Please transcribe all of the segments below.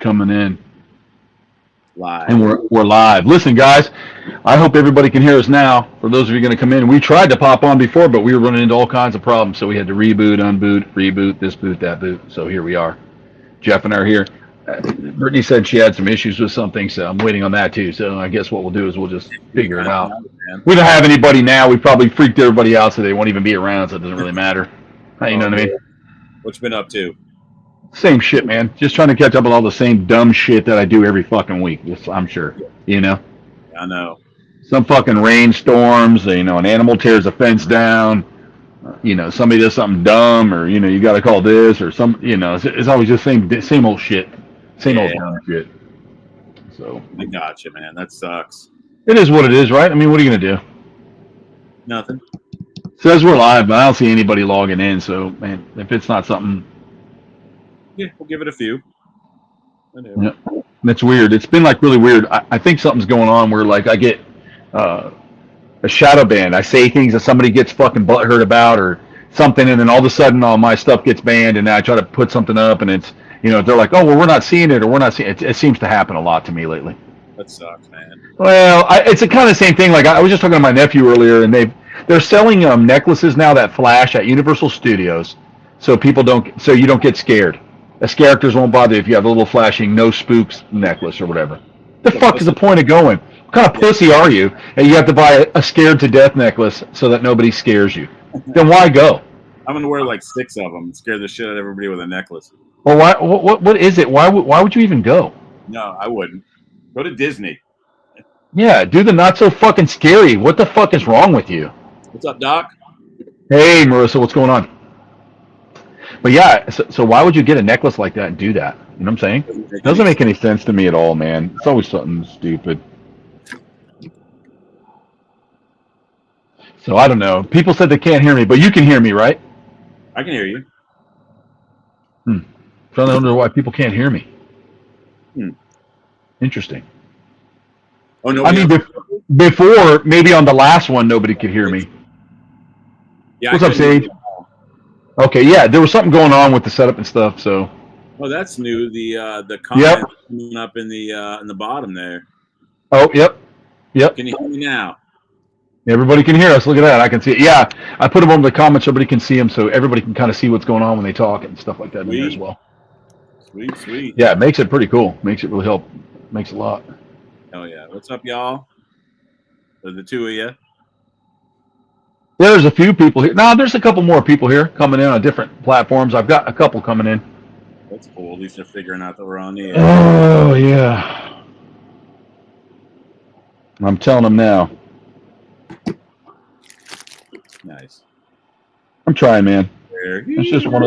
coming in. Live. And we're live. Listen, guys, I hope everybody can hear us now. For those of you going to come in, we tried to pop on before, but we were running into all kinds of problems. So we had to reboot, unboot, reboot, this boot, that boot. So here we are. Jeff and I are here. Brittany said she had some issues with something, so I'm waiting on that too. So I guess what we'll do is we'll just figure it out. We don't have anybody now. We probably freaked everybody out, so they won't even be around, so it doesn't really matter. You know what I mean? What you been up to? Same shit, man. Just trying to catch up with all the same dumb shit that I do every fucking week. I'm sure. You know? I know. Some fucking rainstorms, an animal tears a fence down, somebody does something dumb, or, you got to call this, or it's always just same old shit. Same old dumb shit. So. I got you, man. That sucks. It is what it is, right? I mean, what are you going to do? Nothing. Says we're live, but I don't see anybody logging in, so, man, if it's not something. Yeah, we'll give it a few. Yeah, that's weird. It's been like really weird. I think something's going on where like I get a shadow ban. I say things that somebody gets fucking butthurt about or something, and then all of a sudden all my stuff gets banned, and then I try to put something up, and it's they're like, oh well, we're not seeing it, or we're not seeing it. It seems to happen a lot to me lately. That sucks, man. Well, it's a kind of same thing. Like I was just talking to my nephew earlier, and they're selling necklaces now that flash at Universal Studios, so you don't get scared. As characters won't bother you if you have a little flashing no spooks necklace or whatever. The fuck is the point of going? What kind of pussy are you? And you have to buy a scared to death necklace so that nobody scares you. Then why go? I'm gonna wear like 6 of them and scare the shit out of everybody with a necklace. Well, why? What is it? Why would you even go? No, I wouldn't. Go to Disney. Yeah, do the not so fucking scary. What the fuck is wrong with you? What's up, Doc? Hey, Marissa, what's going on? But yeah, so why would you get a necklace like that and do that? You know what I'm saying? It doesn't make any sense to me at all, man. It's always something stupid. So I don't know. People said they can't hear me, but you can hear me, right? I can hear you. Trying to wonder why people can't hear me. Interesting. Oh no! I mean, before maybe on the last one, nobody could hear me. Yeah, what's up, Sage? Okay, yeah, there was something going on with the setup and stuff. So. Oh, that's new. The comment coming up in the bottom there. Oh, yep. Can you hear me now? Everybody can hear us. Look at that. I can see it. Yeah, I put them on the comments so everybody can see them, so everybody can kind of see what's going on when they talk and stuff like that in there as well. Sweet. Yeah, it makes it pretty cool. Makes it really help. Makes a lot. Oh yeah. What's up, y'all? The two of you. Yeah, there's a few people here. No, there's a couple more people here coming in on different platforms. I've got a couple coming in. That's cool. At least they're figuring out that we're on the air. Oh, yeah. I'm telling them now. Nice. I'm trying, man. It's just one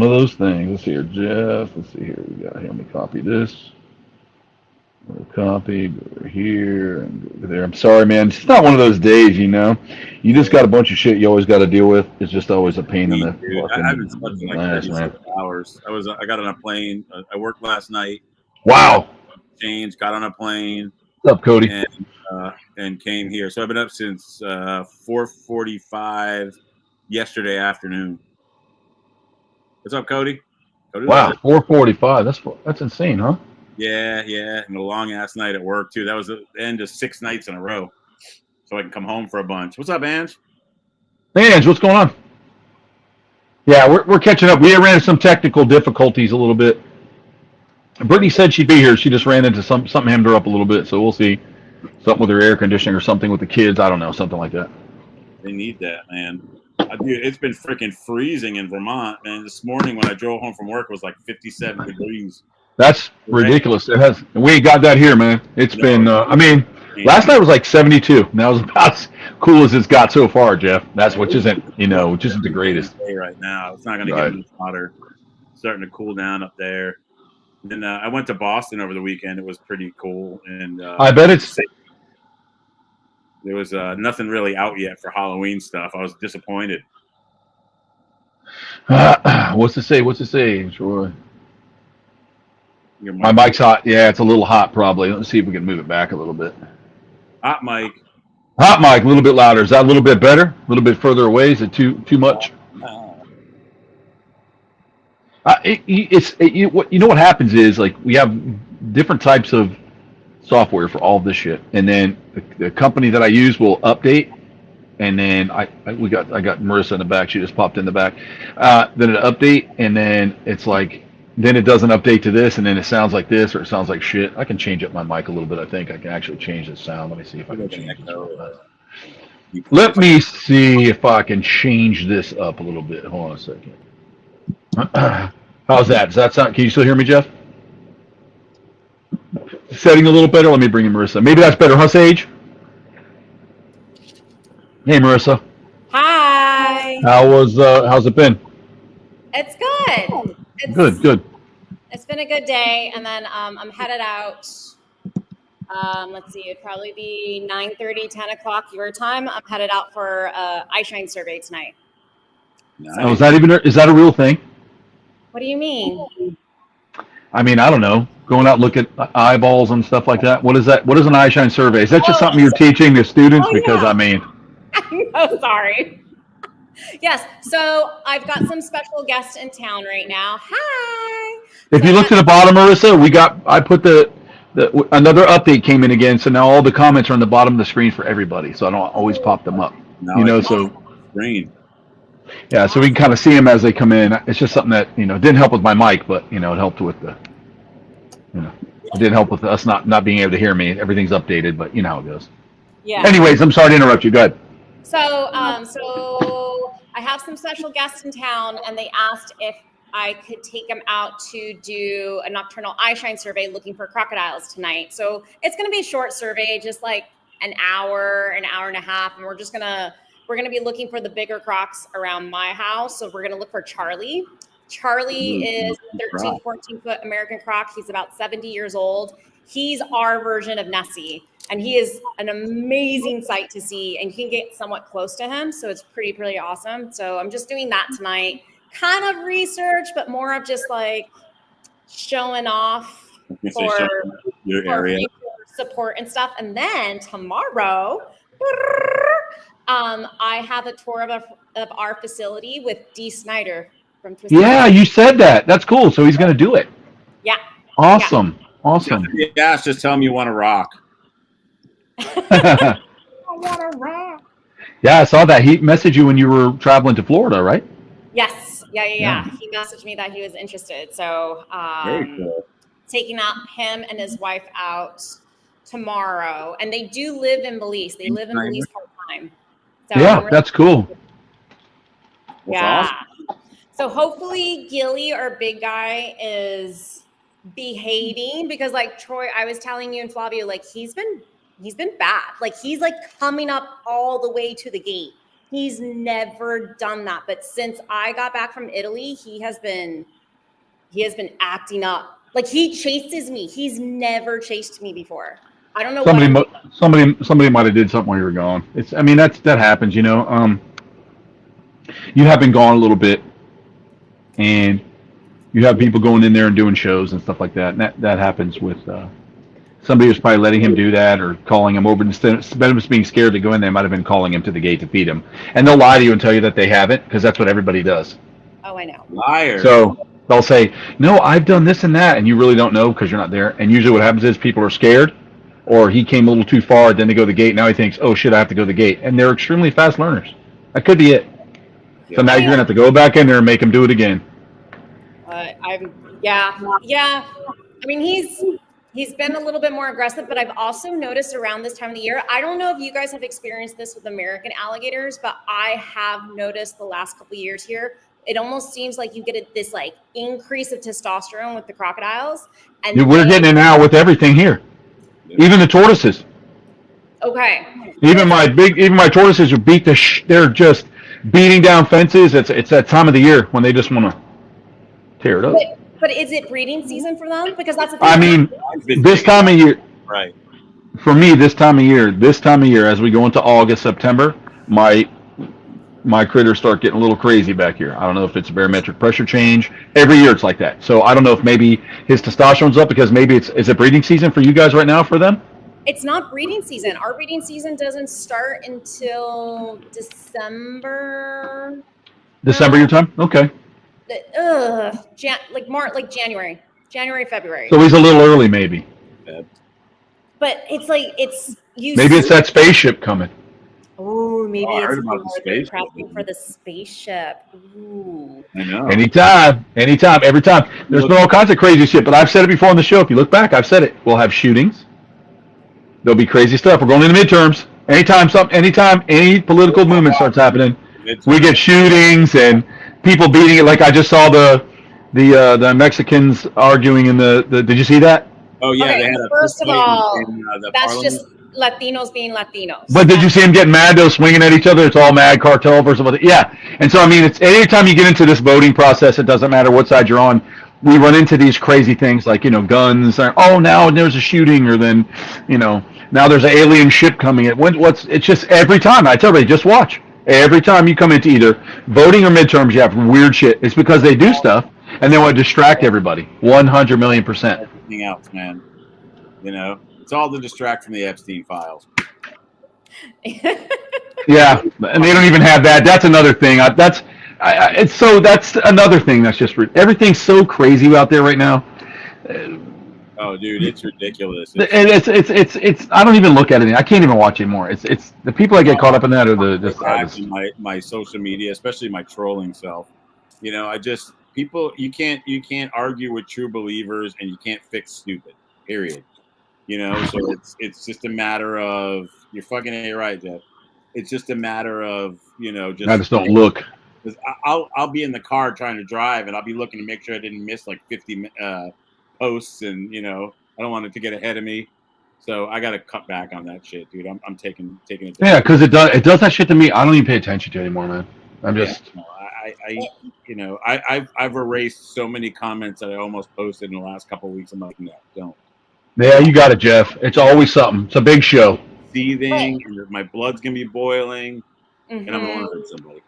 of those things. Let's see here, Jeff. Let's see here. We got here. Let me copy this. We'll copy, go over here, and go over there. I'm sorry, man. It's not one of those days, You just got a bunch of shit you always got to deal with. It's just always a pain in the fucking I've been slept for like 36 hours. I got on a plane. I worked last night. Wow. Changed, got on a plane. What's up, Cody? And came here. So I've been up since 4:45 yesterday afternoon. What's up, Cody? Wow, 4:45. That's insane, huh? Yeah, and a long ass night at work too. That was the end of 6 nights in a row, so I can come home for a bunch. What's up, Ange? Hey, Ange, what's going on? Yeah, we're catching up. We ran into some technical difficulties a little bit. Brittany said she'd be here. She just ran into something hemmed her up a little bit, so we'll see. Something with her air conditioning or something with the kids. I don't know, something like that. They need that, man. Dude, it's been freaking freezing in Vermont, man. This morning when I drove home from work, it was like 57 degrees. That's ridiculous. It has. We got that here, man. It's been. Last night was like 72. And that was about as cool as it's got so far, Jeff. Which isn't the greatest. Right now, it's not going to get much hotter. It's starting to cool down up there. And then I went to Boston over the weekend. It was pretty cool, and I bet it's. There was nothing really out yet for Halloween stuff. I was disappointed. What's to say, Troy? My mic's hot. Yeah, it's a little hot probably. Let's see if we can move it back a little bit. Hot mic. Hot mic, a little bit louder. Is that a little bit better? A little bit further away? Is it too much? You know what happens is like we have different types of software for all this shit, and then the company that I use will update, and then I got Marissa in the back. She just popped in the back. Then it update, and then it's like then it doesn't update to this, and then it sounds like this or it sounds like shit. I can change up my mic a little bit. I think I can actually change the sound. Let me see if I can change this real fast. Let me see if I can change this up a little bit. Hold on a second. How's that? Does that sound? Can you still hear me, Jeff? Setting a little better. Let me bring in Marissa. Maybe that's better, huh, Sage? Hey, Marissa. Hi. How's it been? It's good. Good. It's been a good day, and then I'm headed out. Let's see, it'd probably be 9:30, 10 o'clock your time. I'm headed out for iShine survey tonight. Nice. Oh, is that a real thing? What do you mean? I mean, I don't know. Going out, look at eyeballs and stuff like that. What is that? What is an iShine survey? Is that just something you're teaching the students? Because yeah. I mean, I'm so sorry. Yes, so I've got some special guests in town right now. Hi. If you look to the bottom, Marissa, I put another update came in again, so now all the comments are on the bottom of the screen for everybody, so I don't always pop them up. No, so screen. Yeah, so we can kind of see them as they come in. It's just something that didn't help with my mic, but it helped with the it didn't help with us not being able to hear me. Everything's updated, but you know how it goes. Yeah. Anyways, I'm sorry to interrupt you. Go ahead. So I have some special guests in town, and they asked if I could take them out to do a nocturnal iShine survey looking for crocodiles tonight. So it's going to be a short survey, just like an hour and a half. And we're going to be looking for the bigger crocs around my house. So we're going to look for Charlie. Charlie is a 13, 14-foot American croc. He's about 70 years old. He's our version of Nessie. And he is an amazing sight to see, and you can get somewhat close to him. So it's pretty awesome. So I'm just doing that tonight. Kind of research, but more of just like showing off for your area support and stuff. And then tomorrow, I have a tour of our facility with Dee Snider from Twisted. Yeah, you said that. That's cool. So he's going to do it. Yeah. Awesome. Yeah. Awesome. Yeah, just tell him you want to rock. I want to rock. Yeah, I saw that. He messaged you when you were traveling to Florida, right? Yes. Yeah. He messaged me that he was interested. So very cool. Taking him and his wife out tomorrow. And they do live in Belize. They live in Belize part-time. So yeah, that's cool. Yeah. Awesome. So hopefully Gilly, our big guy, is behaving, because like Troy, I was telling you and Flavio, like he's been bad. Like he's like coming up all the way to the gate. He's never done that. But since I got back from Italy, he has been acting up. Like he chases me. He's never chased me before. I don't know. Somebody might have did something while you were gone. That happens, You have been gone a little bit, and you have people going in there and doing shows and stuff like that. And that happens with somebody was probably letting him do that or calling him over. Instead of just being scared to go in, they might have been calling him to the gate to feed him. And they'll lie to you and tell you that they haven't, because that's what everybody does. Oh, I know. Liar. So they'll say, no, I've done this and that, and you really don't know because you're not there. And usually what happens is people are scared, or he came a little too far, then they go to the gate. Now he thinks, oh, shit, I have to go to the gate. And they're extremely fast learners. That could be it. So now you're going to have to go back in there and make him do it again. Yeah. I mean, he's been a little bit more aggressive, but I've also noticed around this time of the year, I don't know if you guys have experienced this with American alligators, but I have noticed the last couple of years here, it almost seems like you get this like increase of testosterone with the crocodiles. And we're getting it now with everything here, even the tortoises. Okay. Even my tortoises are beat they're just beating down fences. It's that time of the year when they just want to tear it up. But is it breeding season for them? Because that's the I thing. mean, this time of year. Right. For me, this time of year, as we go into August, September, my critters start getting a little crazy back here. I don't know if it's a barometric pressure change. Every year it's like that. So I don't know if maybe his testosterone's up, because maybe is it breeding season for you guys right now for them? It's not breeding season. Our breeding season doesn't start until December. December your time? Okay. like January, February. So he's a little early, maybe. But it's like you. Maybe it's that spaceship coming. Oh, maybe I heard it's about the spaceship. prepping for the spaceship. Ooh. I know. Anytime, every time. There's been all kinds of crazy shit, but I've said it before on the show. If you look back, I've said it. We'll have shootings. There'll be crazy stuff. We're going into midterms. Anytime any political movement starts happening, we get shootings and people beating it. Like I just saw the Mexicans arguing in the. Did you see that? Oh yeah, Okay, they had a first of all, the that's parliament. just Latinos being Latinos. But did you see them getting mad though, swinging at each other? It's all mad cartel versus what? Yeah, and so I mean, it's anytime you get into this voting process, it doesn't matter what side you're on. We run into these crazy things like guns. Or, oh, now there's a shooting, or then now there's an alien ship coming. It's just every time. I tell everybody, just watch. Every time you come into either voting or midterms, you have weird shit. It's because they do stuff and they want to distract everybody. 100 million %. Everything else, man. It's all to distract from the Epstein files. Yeah, and they don't even have that. That's another thing. That's another thing. That's just everything's so crazy out there right now. Oh, dude, it's ridiculous. It's. I don't even look at it. I can't even watch it anymore. It's the people that get caught up in that are my social media, especially my trolling self. You can't argue with true believers, and you can't fix stupid. Period. So it's just a matter of you're fucking right, Jeff. It's just a matter of I just don't look. I'll be in the car trying to drive, and I'll be looking to make sure I didn't miss like 50 posts, and I don't want it to get ahead of me. So I got to cut back on that shit, dude. I'm taking it. Yeah, because it does that shit to me. I don't even pay attention to it anymore, man. I'm just. Yeah, I've erased so many comments that I almost posted in the last couple of weeks. I'm like, no, don't. Yeah, you got it, Jeff. It's always something. It's a big show. Seething, and my blood's gonna be boiling, and I'm gonna hurt somebody.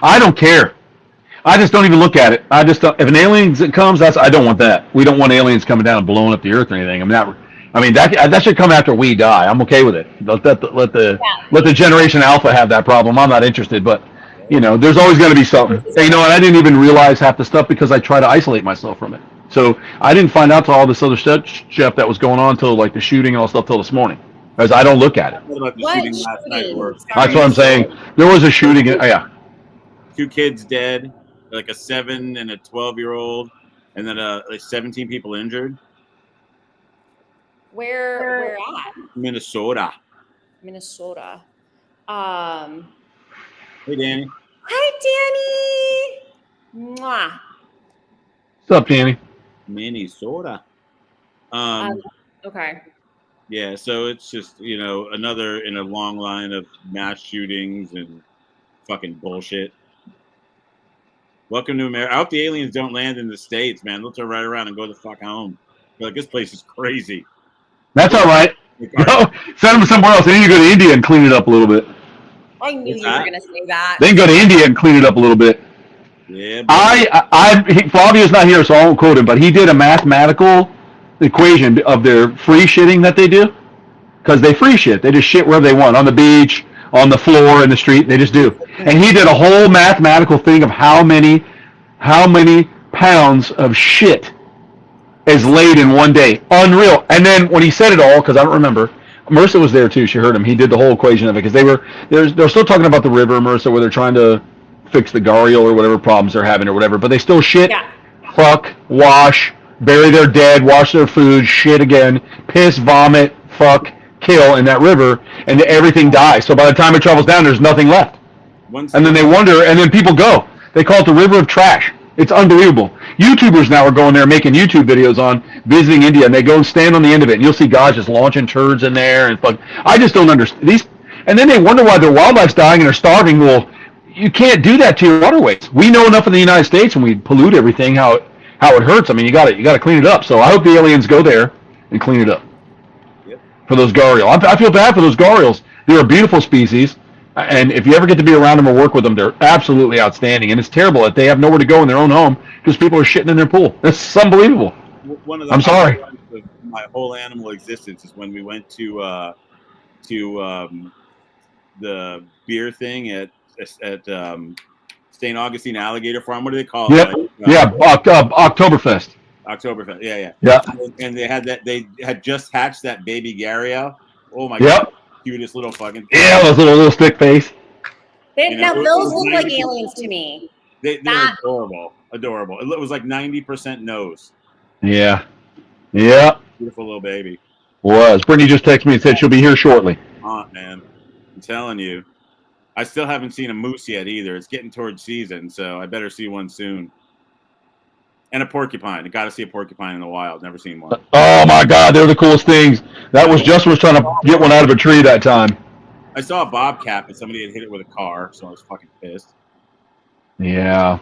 I don't care. I just don't even look at it. I just don't, if an alien comes, I don't want that. We don't want aliens coming down and blowing up the earth or anything. That should come after we die. I'm okay with it. Let the Generation Alpha have that problem. I'm not interested, but there's always going to be something. And, and I didn't even realize half the stuff because I try to isolate myself from it. So I didn't find out to all this other stuff, Jeff, that was going on till like the shooting and all stuff till this morning, because I don't look at it. What shooting? That's what I'm saying. There was a shooting. Yeah. 2 kids dead, like a 7 and a 12-year-old, and then like 17 people injured. Where at? Minnesota. Hey, Danny. Hi, Danny. Mwah. What's up, Danny? Minnesota. Okay. Yeah, so it's just, another in a long line of mass shootings and fucking bullshit. Welcome to America. I hope the aliens don't land in the States, man. They'll turn right around and go the fuck home. Like, this place is crazy. That's all right. No, send them somewhere else. They need to go to India and clean it up a little bit. I knew you were going to say that. They can go to India and clean it up a little bit. Yeah. Flavio's not here, so I won't quote him, but he did a mathematical equation of their free shitting that they do, because they free shit. They just shit wherever they want, on the beach, on the floor, in the street. They just do. And he did a whole mathematical thing of how many pounds of shit is laid in one day. Unreal. And then when he said it all, because I don't remember, Marissa was there too. She heard him. He did the whole equation of it, because they're still talking about the river, Marissa, where they're trying to fix the Gariel or whatever problems they're having or whatever, but they still shit, fuck, wash, bury their dead, wash their food, shit again, piss, vomit, fuck, kill in that river, and everything dies. So by the time it travels down, there's nothing left. And then they wonder, and then people go. They call it the river of trash. It's unbelievable. YouTubers now are going there making YouTube videos on visiting India, and they go and stand on the end of it, and you'll see guys just launching turds in there. And fuck, I just don't understand these. And then they wonder why their wildlife's dying and they're starving. Well, you can't do that to your waterways. We know enough in the United States when we pollute everything how it hurts. I mean, you got to clean it up. So I hope the aliens go there and clean it up. Yep. For those Gariel. I feel bad for those Gariels. They're a beautiful species, and if you ever get to be around them or work with them, they're absolutely outstanding. And it's terrible that they have nowhere to go in their own home because people are shitting in their pool. That's unbelievable. One of the I'm sorry. Of my whole animal existence is when we went to the beer thing at St. Augustine Alligator Farm. What do they call it? Yep. Like Yeah, Oktoberfest. Oktoberfest. Yeah. Yeah. And they had just hatched that baby Gario. Oh my Yep. god, cutest little fucking. Yeah, those little stick face. Now it those was look like 90% aliens to me. They're That- adorable. It was like 90% nose. Yeah. Yeah. Beautiful little baby. Was. Brittany just texted me and said she'll be here shortly. Aunt, man, I'm telling you. I still haven't seen a moose yet either. It's getting towards season, so I better see one soon. And a porcupine. I got to see a porcupine in the wild. Never seen one. Oh my God, they're the coolest things. That was Justin was trying to get one out of a tree that time. I saw a bobcat, but somebody had hit it with a car, so I was fucking pissed. Yeah.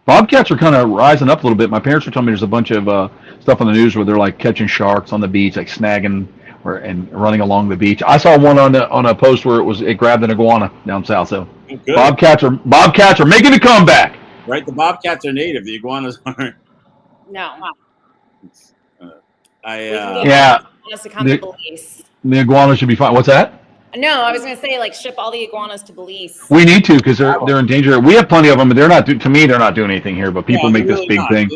Bobcats are kind of rising up a little bit. My parents were telling me there's a bunch of stuff on the news where they're like catching sharks on the beach, like snagging and running along the beach. I saw one on a post where it grabbed an iguana down south. So Oh, good. Bobcats are making a comeback. Right, the bobcats are native. The iguanas aren't. No. Yeah. Us to come to Belize. The iguanas should be fine. What's that? No, I was going to say like ship all the iguanas to Belize. We need to because they're in danger. We have plenty of them, but they're not. To me, they're not doing anything here. But people make this big thing.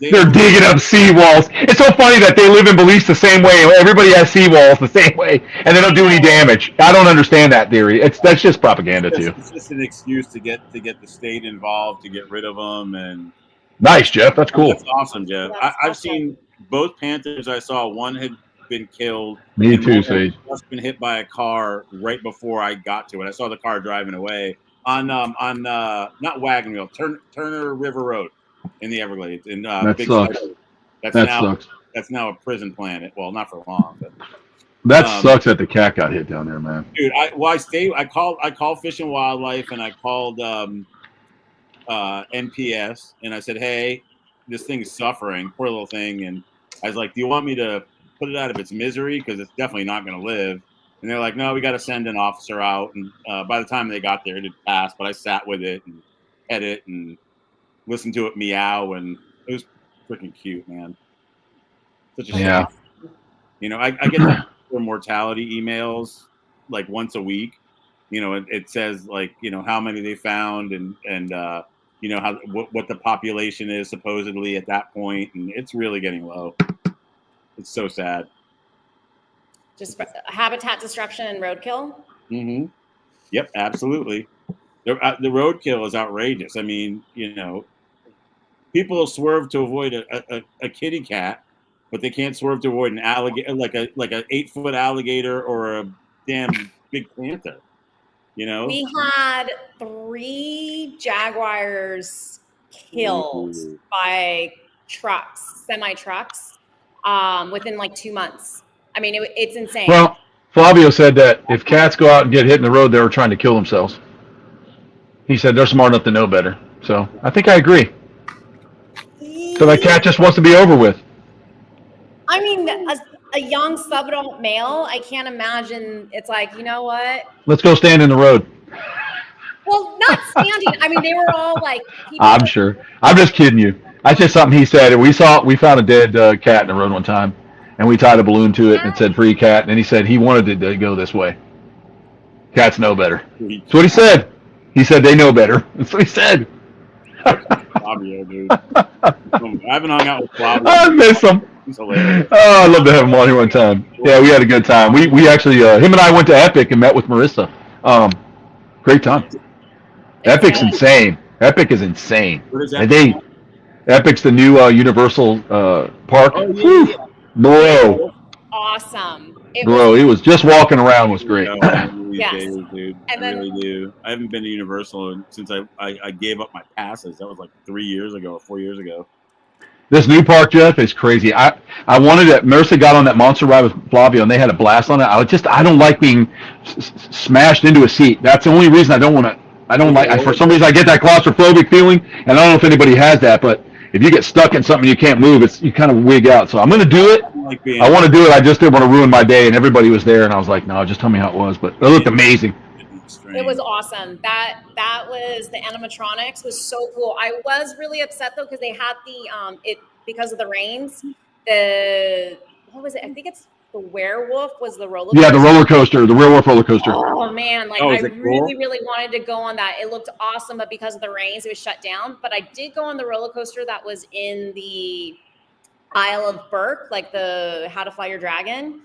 They're digging up seawalls. It's so funny that they live in Belize the same way. Everybody has seawalls the same way, and they don't do any damage. I don't understand that theory. That's just propaganda too. It's just an excuse to get the state involved to get rid of them. And nice, Jeff. That's cool. That's awesome, Jeff. I've seen both panthers. I saw one had been killed. Me too, Sage. Just been hit by a car right before I got to it. I saw the car driving away on not Wagon Wheel, Turner River Road in the Everglades. In that Big sucks. Sucks. That's now a prison planet. Well, not for long, but that sucks that the cat got hit down there, man. Dude, I called Fish and Wildlife and I called NPS and I said, hey, this thing is suffering, poor little thing, and I was like, do you want me to put it out of its misery because it's definitely not going to live? And they're like, no, we got to send an officer out. And by the time they got there, it had passed, but I sat with it and pet it and listened to it meow, and it was freaking cute, man. Such a shame. You know, I get that for mortality emails like once a week. You know, it says like, you know, how many they found and you know, what the population is supposedly at that point, and it's really getting low. It's so sad. Just habitat destruction and roadkill. Mm-hmm. Yep, absolutely. The roadkill is outrageous. I mean, you know, people swerve to avoid a kitty cat, but they can't swerve to avoid an alligator, like a 8-foot alligator or a damn big panther. You know, we had 3 jaguars killed by semi trucks, within like 2 months. I mean, it's insane. Well, Flavio said that if cats go out and get hit in the road, they were trying to kill themselves. He said they're smart enough to know better. So I think I agree. So that cat just wants to be over with. I mean, a young subadult male, I can't imagine. It's like, you know what? Let's go stand in the road. Well, not standing. I mean, they were all like. I'm sure. I'm just kidding you. That's just something he said. We found a dead cat in the road one time, and we tied a balloon to it, and it said "free cat." And he said he wanted it to go this way. Cats know better. That's what he said. He said they know better. That's what he said. Flavio, dude. I haven't hung out with Flavio. I miss him. He's hilarious. Oh, I'd love to have him on here one time. Yeah, we had a good time. We actually, him and I went to Epic and met with Marissa. Great time. Epic's insane. Epic is insane. What is And that? Epic's the new Universal park. Oh, yeah. Bro, Awesome. it was just walking around was great. Yes. Days, dude. And I then- really do. I haven't been to Universal since I gave up my passes. That was like 3 years ago or 4 years ago. This new park, Jeff, is crazy. I wanted it. Marissa got on that monster ride with Flavio, and they had a blast on it. I don't like being smashed into a seat. That's the only reason I don't want to. I don't like. For some reason, I get that claustrophobic feeling, and I don't know if anybody has that. But if you get stuck in something you can't move, you kind of wig out. So I'm going to do it. I want to do it. I just didn't want to ruin my day, and everybody was there, and I was like, no, just tell me how it was. But it looked amazing. It was awesome. That was the animatronics was so cool. I was really upset though because they had the because of the rains. What was it? I think it's the werewolf was the roller Yeah, coaster. the roller coaster, the werewolf roller coaster. Oh man, like Oh, I is it really, cool? really wanted to go on that. It looked awesome, but because of the rains, it was shut down. But I did go on the roller coaster that was in the Isle of Burke, like the How to Fly Your Dragon.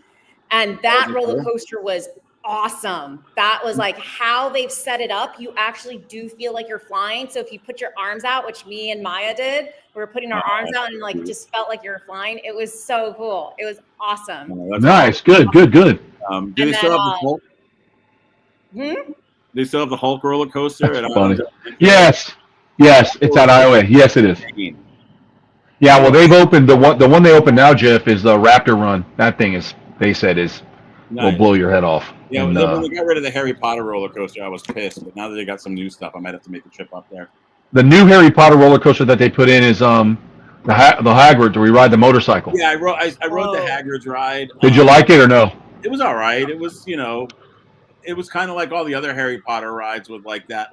And that Was it roller cool? coaster was awesome. That was like how they've set it up. You actually do feel like you're flying. So if you put your arms out, which me and Maya did, we were putting our arms out and like just felt like you were flying. It was so cool. It was awesome. Oh, that's Nice, good. Do And they then, still have the Hulk? hmm? They still have the Hulk roller coaster? That's at funny. Island? Yes, it's at Iowa. Yes, it is. Yeah, well, they've opened the one they opened now, Jeff, is the Raptor Run. That thing is, they said, will Nice. blow your head off. Yeah, And, when they got rid of the Harry Potter roller coaster, I was pissed. But now that they got some new stuff, I might have to make a trip up there. the new Harry Potter roller coaster that they put in is the Hagrid, where we ride the motorcycle. Yeah, I rode Oh. the Hagrid's ride. Did you like it or no? It was all right. It was, it was kind of like all the other Harry Potter rides with like that,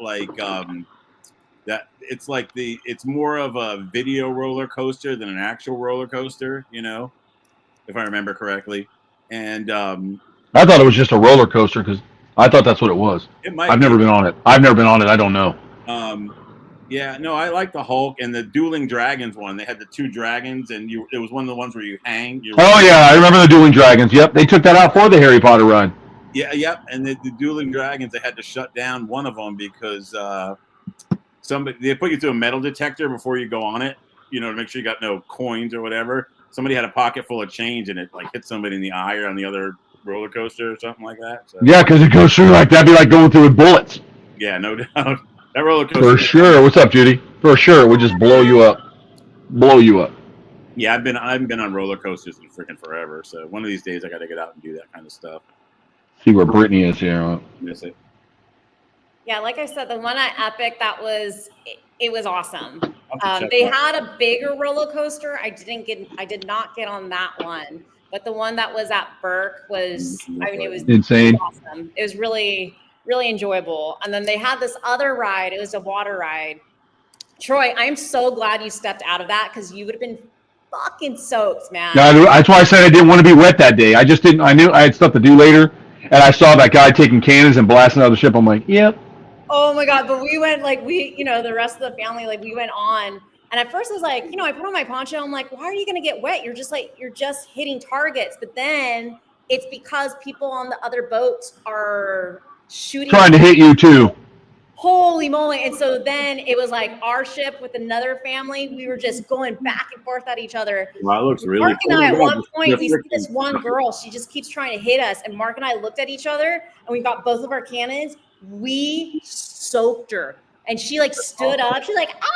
that it's like it's more of a video roller coaster than an actual roller coaster, if I remember correctly. And I thought it was just a roller coaster because I thought that's what it was. it might. I've never been on it. I don't know. Yeah, no, I like the Hulk and the Dueling Dragons one. They had the two dragons, and it was one of the ones where you hang. Oh yeah, I remember the Dueling Dragons. Yep, they took that out for the Harry Potter ride. Yeah, yep. And the Dueling Dragons, they had to shut down one of them because they put you through a metal detector before you go on it, to make sure you got no coins or whatever. Somebody had a pocket full of change and it like hit somebody in the eye or on the other roller coaster or something like that. So, Yeah, because it goes through like that'd be like going through with bullets. yeah, no doubt. That roller coaster. For sure. What's up, Judy? For sure, it would just blow you up. Blow you up. Yeah, I haven't been on roller coasters in freaking forever. So one of these days I got to get out and do that kind of stuff. See where Brittany is here. Miss it. Yeah, like I said, the one at Epic, it was awesome. I'll have to check They that had a bigger roller coaster. I did not get on that one, but the one that was at Burke was, it was Insane. awesome. It was really, really enjoyable. And then they had this other ride. It was a water ride. Troy, I'm so glad you stepped out of that because you would have been fucking soaked, man. No, that's why I said I didn't want to be wet that day. I just didn't. I knew I had stuff to do later, and I saw that guy taking cannons and blasting out of the ship. I'm like, yep. Oh my God. But we went the rest of the family, we went on. And at first I was like, I put on my poncho. I'm like, why are you going to get wet? You're just hitting targets. But then it's because people on the other boats are shooting. Trying to hit you too. Holy moly. And so then it was like our ship with another family. We were just going back and forth at each other. Wow, it looks really Mark and cool. I, at Yeah, one just point, we see freaking- this one girl. She just keeps trying to hit us. And Mark and I looked at each other and we got both of our cannons. We soaked her. And she stood up. She's like, ah!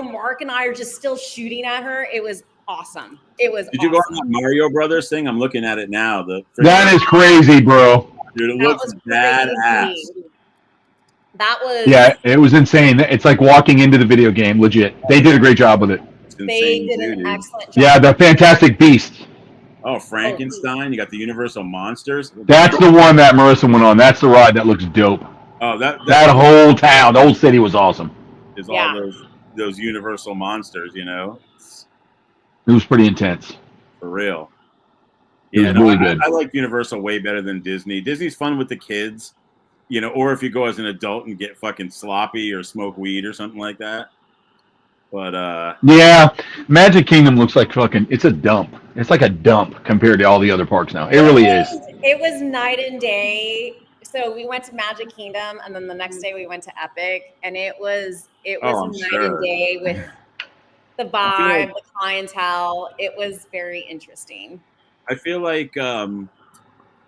Mark and I are just still shooting at her. It was awesome. It was Did you go on that Mario Brothers thing? I'm looking at it now. That is crazy, bro. Dude, it That looks was badass. crazy. That was Yeah, it was insane. It's like walking into the video game. Legit. They did a great job with it. It's they insane, did too, an dude. excellent job. Yeah, the Fantastic Beasts. Oh, Frankenstein. You got the Universal Monsters. That's the one that Marissa went on. That's the ride that looks dope. Oh, that That whole town, the whole city was awesome. is Yeah. all those Universal Monsters. It's It was pretty intense. for real. It was really good. I like Universal way better than Disney. Disney's fun with the kids, or if you go as an adult and get fucking sloppy or smoke weed or something like that. But Yeah, Magic Kingdom looks like it's a dump. It's like a dump compared to all the other parks now. It really is. It was night and day. So we went to Magic Kingdom, and then the next day we went to Epic, and it was I'm night sure. and day with the vibe, the clientele. It was very interesting. I feel like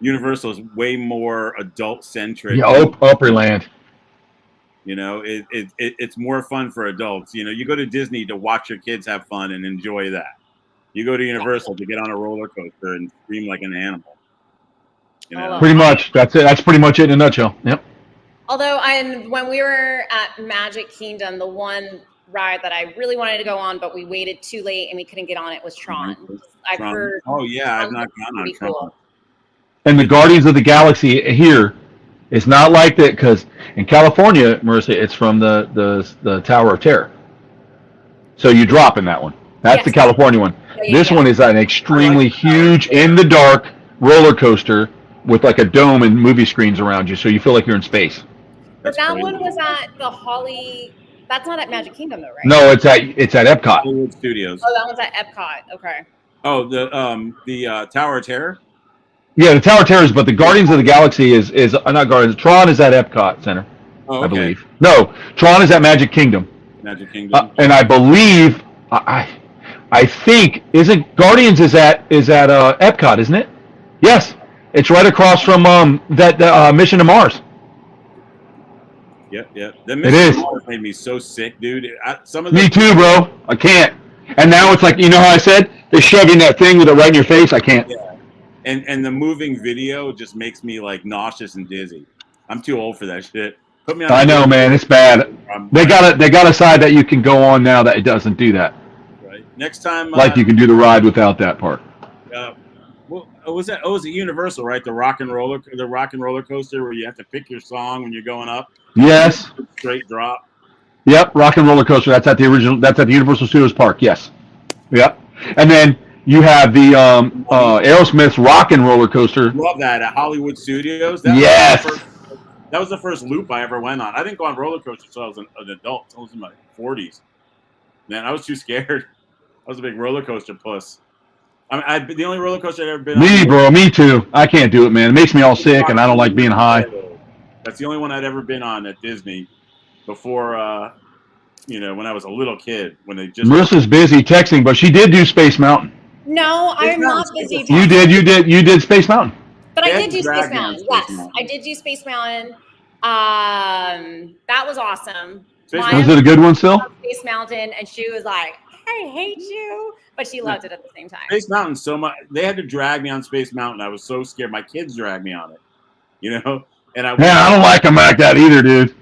Universal is way more adult centric. Yeah, Opryland. It's more fun for adults. You go to Disney to watch your kids have fun and enjoy that. You go to Universal to get on a roller coaster and scream like an animal. Pretty much. That's it. That's pretty much it in a nutshell. Yep. Although when we were at Magic Kingdom, the one ride that I really wanted to go on, but we waited too late and we couldn't get on it was Tron. I've Tron. heard. Oh yeah, I've not gone on pretty Tron. cool. And the Guardians of the Galaxy here, it's not like that because in California, Marissa, it's from the Tower of Terror. So you drop in that one. That's the Yes. California one. This one is an extremely huge, in the dark roller coaster with like a dome and movie screens around you, so you feel like you're in space. But that one was at the Holly. That's not at Magic Kingdom though, right? No, it's at Epcot. Hollywood Studios. Oh, that one's at Epcot. Okay. Oh, the Tower of Terror. Yeah, the Tower of Terror, but the Guardians of the Galaxy is not Guardians. Tron is at Epcot Center, Oh, I okay. believe. No, Tron is at Magic Kingdom, Magic Kingdom. and I believe I think isn't Guardians is at Epcot, isn't it? Yes, it's right across from that Mission to Mars. Yep. The It Mission is. to Mars made me so sick, dude. Some of Me too, bro. I can't. And now it's like, you know how I said they're shoving that thing with it right in your face. I can't. Yeah. And the moving video just makes me like nauseous and dizzy. I'm too old for that shit. Put me on. I know, man. It's bad. They got a side that you can go on now that it doesn't do that. Right. Next time, Like you can do the ride without that part. What was that? Oh, it was at Universal, right? The rock and roller coaster where you have to pick your song when you're going up. Yes. Straight drop. Yep. Rock and Roller Coaster. That's at the original. That's at the Universal Studios Park. Yes. Yep. And then you have the Aerosmith's Rock and Roller Coaster. Love that at Hollywood Studios. Yes. That was the first loop I ever went on. I didn't go on roller coasters until I was an adult. I was in my 40s. Man, I was too scared. I was a big roller coaster puss. I mean, the only roller coaster I've ever been on. Me, bro. Me too. I can't do it, man. It makes me all sick, and I don't like being high. That's the only one I'd ever been on at Disney before, when I was a little kid. When they just Marissa's busy texting, but she did do Space Mountain. No, I'm not busy. You did Space Mountain. But I They did do dragged Space me on Mountain. Space Yes, Mountain. I did do Space Mountain. That was awesome. Space Maya Was it a good one still? loved Space Mountain, and she was like, "I hate you," but she loved it at the same time. Space Mountain so much. They had to drag me on Space Mountain. I was so scared. My kids dragged me on it, And I Man, I don't like them like that either, dude.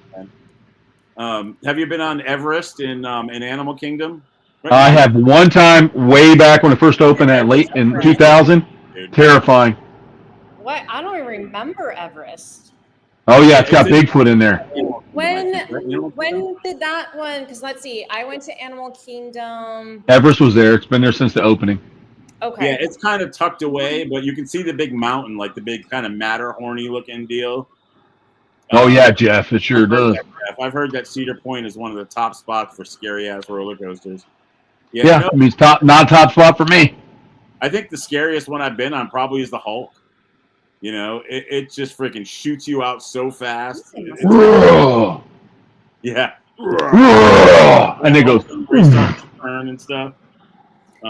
Have you been on Everest in Animal Kingdom? I have one time way back when it first opened at late in 2000. Dude. Terrifying. What? I don't even remember Everest. Oh yeah, it's got Bigfoot in there. When did that one? Because let's see, I went to Animal Kingdom. Everest was there. It's been there since the opening. Okay. Yeah, it's kind of tucked away, but you can see the big mountain, like the big kind of Matterhorny looking deal. Oh yeah, Jeff, it sure does. I've heard that Cedar Point is one of the top spots for scary ass roller coasters. Yeah, I mean, it's not top spot for me. I think the scariest one I've been on probably is the Hulk. It just freaking shoots you out so fast. Yeah. And it goes. Turn and stuff.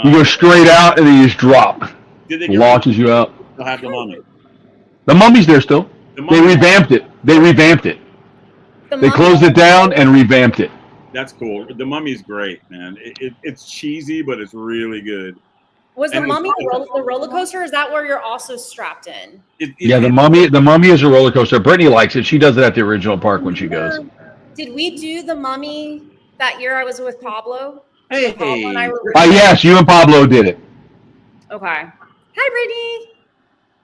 You go straight out and then you just drop. Did they Launches you out. Still have the Mummy? The Mummy's there still. The They Mummy, revamped it. They closed it down and revamped it. that's cool. The Mummy's great, man. It's cheesy, but it's really good. Was the And Mummy the roller coaster? Is that where you're also strapped in? Yeah, the Mummy is a roller coaster. Brittany likes it. She does it at the original park when she goes. Did we do the Mummy that year I was with Pablo? Hey, Pablo and I were Yes, you and Pablo did it. Okay. Hi,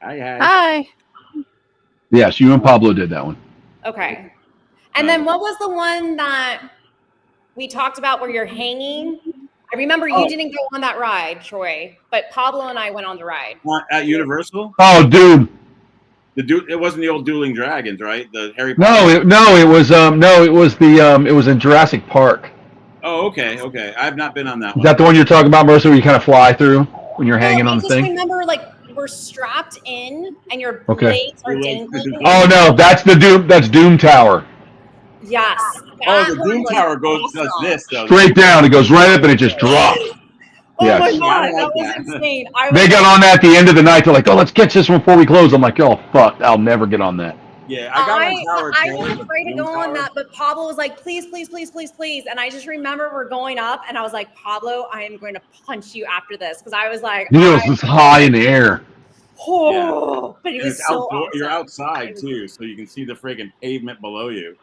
Brittany. Hi. Yes, you and Pablo did that one. Okay. And then what was the one that we talked about where you're hanging? I remember you didn't go on that ride, Troy, but Pablo and I went on the ride. At Universal? Oh, dude. It wasn't the old Dueling Dragons, right? The Harry No, Potter. it was in Jurassic Park. Oh, okay. I've not been on that Is one. that the one you're talking about, Marissa, where you kind of fly through when you're hanging on the I just thing? remember we're strapped in and your Okay. legs are dangling. Oh no, that's Doom Tower. Yes. Oh, that the one Doom was Tower does awesome. this, though. Straight down, it goes right up and it just drops. Oh Yes. my god, I that like was that. insane. They got on that at the end of the night. They're like, "Oh, let's catch this one before we close." I'm like, "Oh fuck, I'll never get on that." Yeah, I got on Tower I 10, was but afraid to Doom go on Tower- that, but Pablo was like, please. And I just remember we're going up, and I was like, Pablo, I am going to punch you after this. Because I was like, Dude, it was just high in the air. oh, but it And was it's so outdoor, you're awesome. outside too, so you can see the friggin' pavement below you.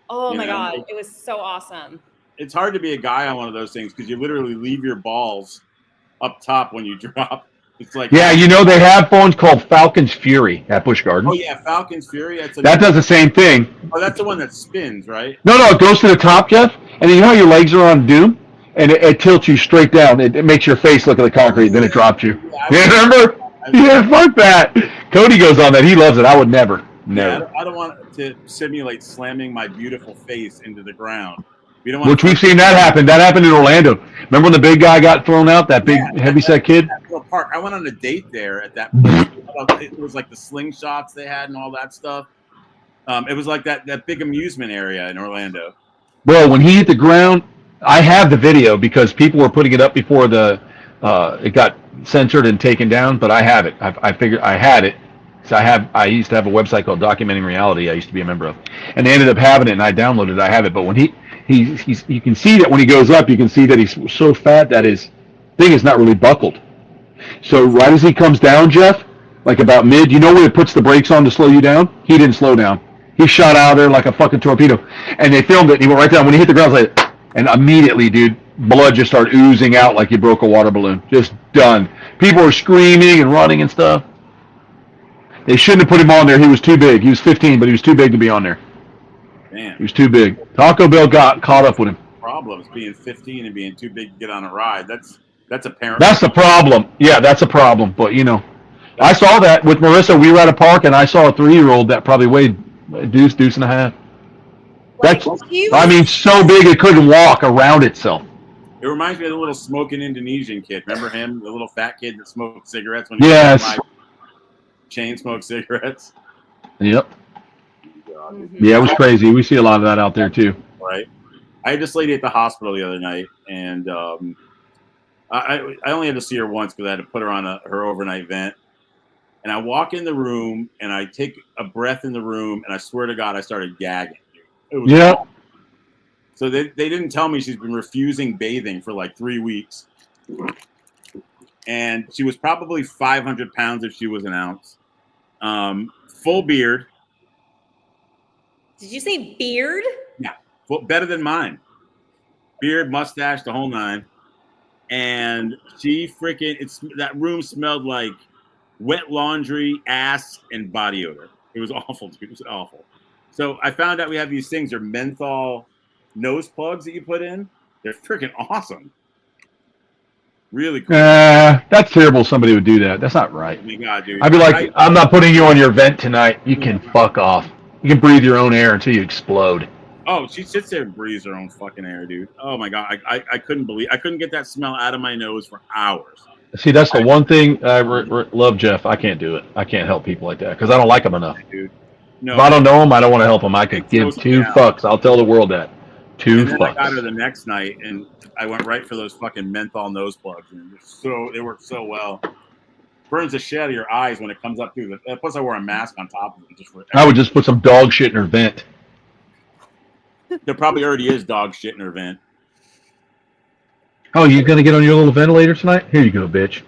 Oh you my know? God, it was so awesome. It's hard to be a guy on one of those things because you literally leave your balls up top when you drop. It's like Yeah, they have phones called Falcon's Fury at Busch Oh Gardens. yeah, Falcon's Fury. That does the same thing. Oh, that's the one that spins, right? No, it goes to the top, Jeff, and then you know how your legs are on Doom? and it tilts you straight down. It makes your face look at the concrete, then it drops you. You remember? Yeah, fuck that. Cody goes on that. He loves it. I would never. Yeah, I don't want to simulate slamming my beautiful face into the ground. We don't Which we've seen that happen. That happened in Orlando. Remember when the big guy got thrown out? That big heavyset kid? That little park. I went on a date there at that place. It was like the slingshots they had and all that stuff. It was like that big amusement area in Orlando. Bro, when he hit the ground, I have the video because people were putting it up before it got censored and taken down, but I have it. I figured I had it. So I used to have a website called Documenting Reality I used to be a member of. And they ended up having it, and I downloaded it. I have it. But when you can see that when he goes up, you can see that he's so fat that his thing is not really buckled. So right as he comes down, Jeff, like about mid, you know when it puts the brakes on to slow you down? He didn't slow down. He shot out of there like a fucking torpedo. And they filmed it, and he went right down. When he hit the ground, I was like, and immediately, dude, blood just started oozing out like you broke a water balloon. Just done. People were screaming and running and stuff. They shouldn't have put him on there. He was too big. He was 15, but he was too big to be on there. Man. He was too big. Taco Bell got caught up with him. Problems being 15 and being too big to get on a ride. That's apparent. That's the problem. Yeah, that's a problem. But, I saw that with Marissa. We were at a park, and I saw a 3-year-old that probably weighed a deuce and a half. That's, so big it couldn't walk around itself. It reminds me of the little smoking Indonesian kid. Remember him? The little fat kid that smoked cigarettes when he was chain smoked cigarettes. Yep. Yeah, it was crazy. We see a lot of that out there too. Right. I had this lady at the hospital the other night, and I only had to see her once because I had to put her on her overnight vent. And I walk in the room, and I take a breath in the room, and I swear to God, I started gagging. It was awful. So they didn't tell me she's been refusing bathing for like 3 weeks. And she was probably 500 pounds if she was an ounce. Full beard. Did you say beard? Yeah, better than mine. Beard, mustache, the whole nine. And she that room smelled like wet laundry, ass, and body odor. It was awful, dude. It was awful. So I found out we have these things. They're menthol nose plugs that you put in. They're freaking awesome. Really cool. That's terrible. Somebody would do that. That's not right. Oh my God, dude. I'd be like, I'm not putting you on your vent tonight. You can fuck off. You can breathe your own air until you explode. Oh, she sits there and breathes her own fucking air, dude. Oh my God, I couldn't get that smell out of my nose for hours. See, that's the one thing I love, Jeff. I can't do it. I can't help people like that because I don't like them enough. Dude. No, if I don't know them, I don't want to help them. I could give 2 fucks. I'll tell the world that. 2 fucks. I got her the next night, and I went right for those fucking menthol nose plugs, and they work so well. Burns the shit out of your eyes when it comes up through the. Plus, I wore a mask on top of it. I would just put some dog shit in her vent. There probably already is dog shit in her vent. Oh, you gonna get on your little ventilator tonight? Here you go, bitch.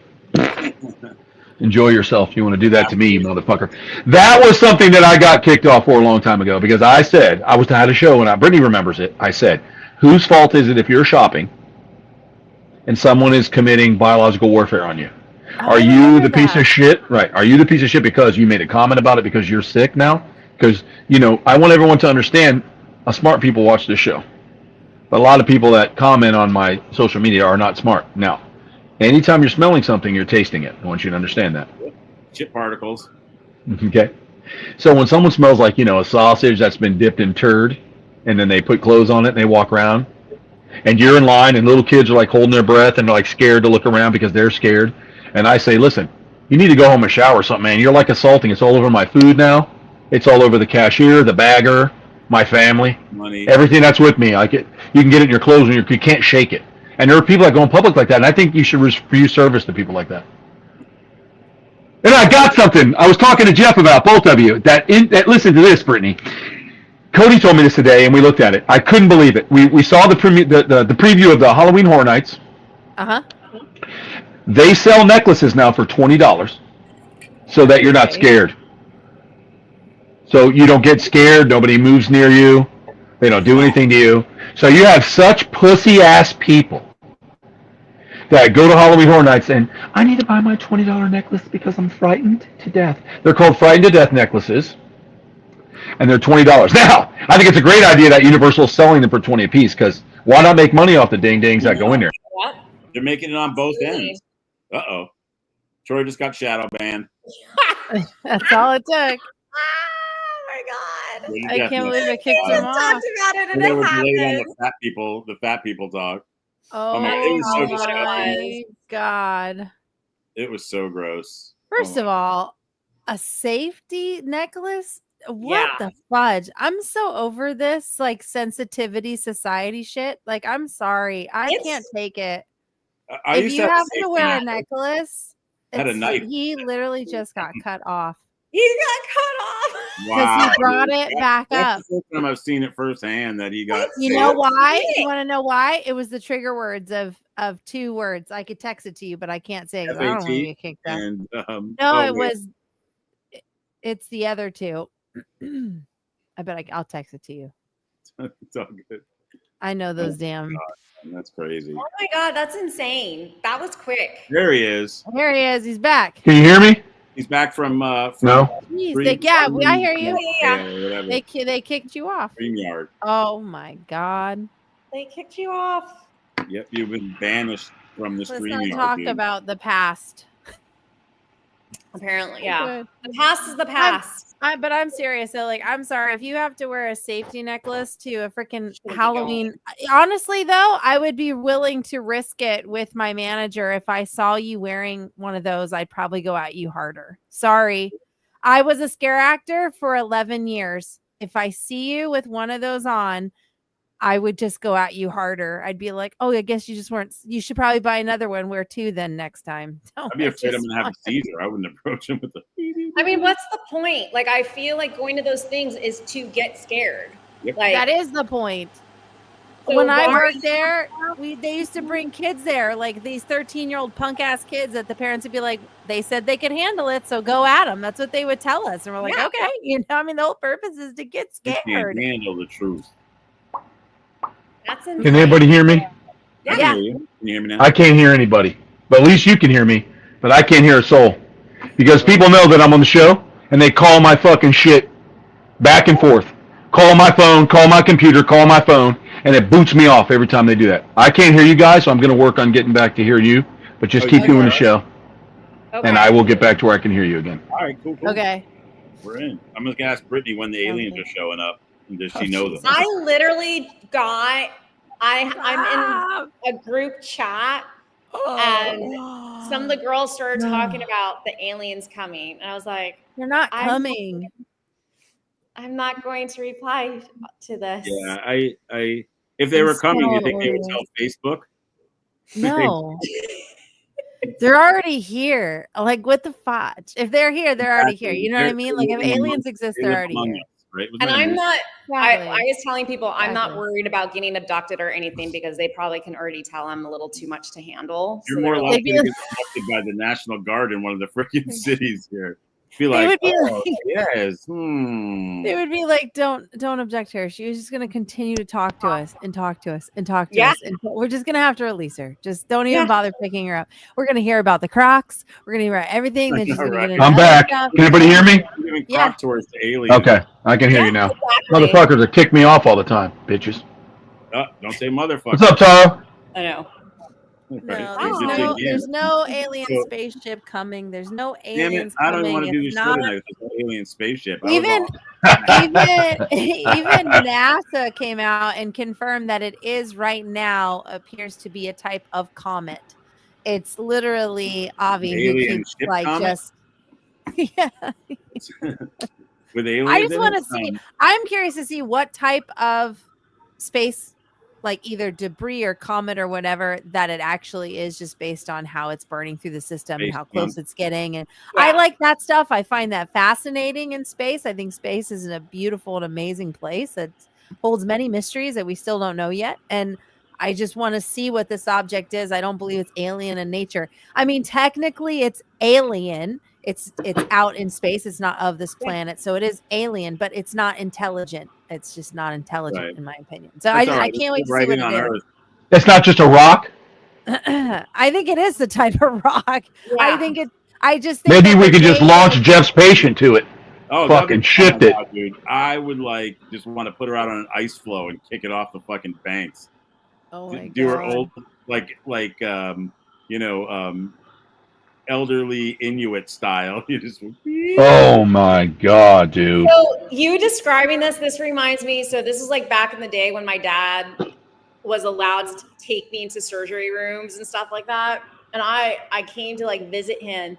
Enjoy yourself. You want to do that to me, you motherfucker. That was something that I got kicked off for a long time ago because I said, I had a show and Brittany remembers it. I said, whose fault is it if you're shopping and someone is committing biological warfare on you? Are you the piece of shit? Right. Are you the piece of shit because you made a comment about it because you're sick now? Because, I want everyone to understand smart people watch this show. But a lot of people that comment on my social media are not smart. Now, anytime you're smelling something, you're tasting it. I want you to understand that. Shit particles. Okay. So when someone smells like, a sausage that's been dipped in turd, and then they put clothes on it and they walk around, and you're in line and little kids are like holding their breath and they're like scared to look around because they're scared. And I say, listen, you need to go home and shower or something, man. You're like assaulting. It's all over my food now. It's all over the cashier, the bagger, my family, money, everything that's with me. You can get it in your clothes and you can't shake it. And there are people that go in public like that, and I think you should refuse service to people like that. And I got something. I was talking to Jeff about, both of you, that listen to this, Brittany. Cody told me this today, and we looked at it. I couldn't believe it. We saw the preview of the Halloween Horror Nights. Uh-huh. They sell necklaces now for $20 so that you're not scared. So you don't get scared. Nobody moves near you. They don't do anything to you. So you have such pussy-ass people that go to Halloween Horror Nights and, I need to buy my $20 necklace because I'm frightened to death. They're called frightened to death necklaces, and they're $20. Now, I think it's a great idea that Universal is selling them for $20 a piece because Why not make money off the ding-dings that go in there? Yep. They're making it on both ends. Uh-oh. Troy just got shadow banned. That's all it took. Oh my god! I can't believe I kicked him We off. talked about it and They it were delayed on happened. the fat people talk. Oh my- it was so my disgusting. God. It was so gross. First of all, a safety necklace? What Yeah. the fudge? I'm so over this like sensitivity society shit. Like, I'm sorry. I It's- can't take it. I If used you to have safety to wear a net. necklace, Had a knife. he literally just got cut off He got cut off. because Wow, he brought dude. it back up. That's the first time I've seen it firsthand that he got. You so know saved. why? sick. You want to know why? It was the trigger words of 2 words. I could text it to you, but I can't say it 'cause I don't want to FAT get kicked out. And No, oh, it wait. was. It's the other 2. I bet I'll text it to you. It's all good. I know those Oh, damn. That's crazy. Oh my god, that's insane. That was quick. There he is. Here he is. He's back. Can you hear me? He's back from No. Jeez, Green- yeah, I hear you. Yeah. whatever. They kicked you off. StreamYard. Oh my God. They kicked you off. Yep, you've been banished from the Let's not StreamYard. talk dude. about the past. Apparently, yeah. Good. The past is the past. But I'm serious. So, like, I'm sorry if you have to wear a safety necklace to a freaking Shouldn't be Halloween. Honestly, though, I would be willing to risk it with my manager. If I saw you wearing one of those, I'd probably go at you harder. Sorry, I was a scare actor for 11 years. If I see you with one of those on, I would just go at you harder. I'd be like, "Oh, I guess you just weren't. You should probably buy another one. Wear 2 then next time." I'd be afraid I'm gonna have a seizure. I wouldn't approach him with the. I mean, what's the point? Like, I feel like going to those things is to get scared. Yep. Like, That is the point. so When I why- worked there, they used to bring kids there, like these 13-year-old punk ass kids that the parents would be like, they said they could handle it, so go at them. That's what they would tell us, and we're like, Yeah. okay, you know, I mean, the whole purpose is to get You can't scared. handle the truth. That's insane. Can anybody hear me? I can Yeah. hear you. Can you hear me now? I can't hear anybody. But at least you can hear me. But I can't hear a soul. Because people know that I'm on the show, and they call my fucking shit back and forth. Call my phone, call my computer, call my phone, and it boots me off every time they do that. I can't hear you guys, so I'm going to work on getting back to hearing you. But just Oh, keep you doing are? the show, Okay. and I will get back to where I can hear you again. All right, cool. Okay. We're in. I'm gonna ask Brittany when the aliens Okay. are showing up, and does Oh, she know them? I literally got. I'm Stop. in a group chat. And some of the girls started talking about the aliens coming, and I was like, They're not I'm- coming. I'm not going to reply to this. Yeah, I. If they were coming, you think they would tell Facebook? No. They're already here. Like, what the fudge? If they're here, they're already here. You know what I mean? Like, if aliens exist, They they're live already among here. us, right? Wasn't And that I'm news? not. I Exactly. was telling people I'm not Exactly. worried about getting abducted or anything because they probably can already tell I'm a little too much to handle. You're So more they're likely be to like- get abducted by the National Guard in one of the freaking cities here. Be They like, would be oh, like- yes. They would be like, don't abduct her. She was just gonna continue to talk to us and talk to us and talk to Yeah. us. And we're just gonna have to release her. Just don't even Yeah. bother picking her up. We're gonna hear about the Crocs. We're gonna hear about everything. Then she's gonna Right. get into I'm other back. stuff. Can anybody hear me? You're giving Yeah. croc tours to aliens. Okay, I can hear you now. Exactly. Motherfuckers are kick me off all the time, bitches. Don't say motherfucker. What's up, Taro? I know. Right? No, We'll get you again. there's no alien So- spaceship coming. There's no Damn it! aliens I don't coming. want to do this It's show not tonight with this alien spaceship. I was even all- even NASA came out and confirmed that it is right now appears to be a type of comet. It's literally Avi who Alien keeps ship like comet? just yeah. with aliens. I just in want to it? see. I'm curious to see what type of space, like either debris or comet or whatever, that it actually is, just based on how it's burning through the system and Space how close junk. it's getting. And Yeah. I like that stuff. I find that fascinating in space. I think space is a beautiful and amazing place that holds many mysteries that we still don't know yet. And I just want to see what this object is. I don't believe it's alien in nature. I mean, technically it's alien. It's out in space. It's not of this planet. So it is alien, but it's not intelligent. It's just not intelligent, Right. in my opinion. So I That's all right. can't wait It's to right see in what on it Earth. It's not just a rock. is. I think it is the type of rock. I Yeah. think it. I just think Maybe that we the could just alien- launch Jeff's patient to it. Oh, that'd be Fucking shift fun, it. dude. I would like just want to put her out on an ice floe and kick it off the fucking banks. Oh my do her God. old elderly Inuit style. You just Oh my God, dude. So you describing this reminds me. So this is like back in the day when my dad was allowed to take me into surgery rooms and stuff like that. And I came to like visit him,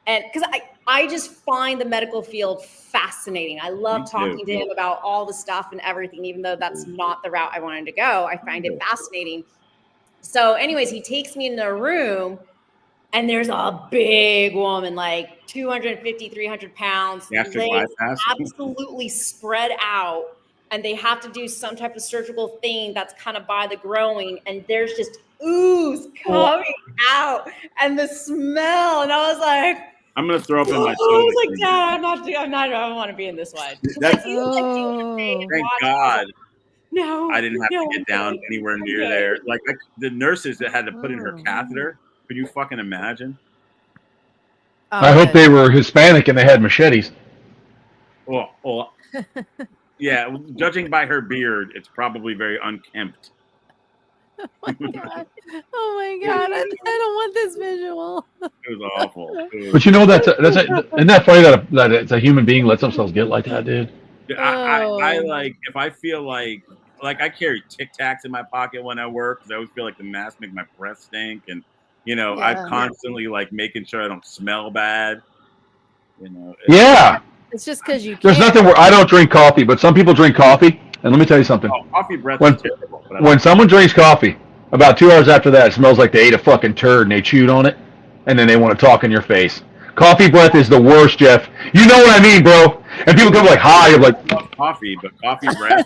and because I just find the medical field fascinating. I love Me too. talking to him about all the stuff and everything, even though that's not the route I wanted to go. I find it fascinating. So, anyways, he takes me in a room, and there's a big woman, like 250, 300 pounds, Gastric legs bypass. absolutely spread out. And they have to do some type of surgical thing that's kind of by the growing. And there's just ooze coming out and the smell. And I was like, I'm gonna throw up in my I stomach. was like, Dad, I don't want to be in this one. That's- He was, like, doing great and Thank watching. God No, I didn't have no, to get down okay. anywhere near Okay. there. Like the nurses that had to put in her Oh. catheter. Could you fucking imagine? I hope they were Hispanic and they had machetes. Well, yeah. Judging by her beard, it's probably very unkempt. Oh my God. Oh my God. I don't want this visual. It was awful. But you know isn't that funny that it's a human being lets themselves get like that, dude? I Oh. like if I feel like I carry Tic Tacs in my pocket when I work because I always feel like the mask make my breath stink, and Yeah. I'm constantly like making sure I don't smell bad. Yeah. It's just because you There's can't. nothing where I don't drink coffee, but some people drink coffee. And let me tell you something. Oh, coffee breath When- is terrible. But I When like someone drinks coffee, about 2 hours after that, it smells like they ate a fucking turd and they chewed on it, and then they want to talk in your face. Coffee breath is the worst, Jeff. You know what I mean, bro? And people come like, hi, I'm like, I love coffee, but coffee breath.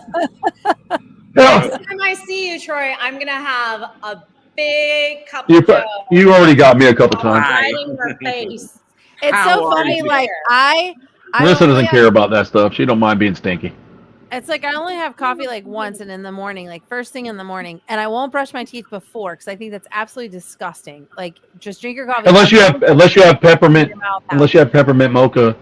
no. Next time I see you, Troy, I'm going to have a big cup You, of Joe you already got me a couple times. Hi. right in your face. It's How so are funny. you? Like I Melissa only doesn't have- care about that stuff. She don't mind being stinky. It's like I only have coffee like once and in the morning, like first thing in the morning, and I won't brush my teeth before because I think that's absolutely disgusting. Like just drink your coffee. Unless you have peppermint, Your mouth out. unless you have peppermint mocha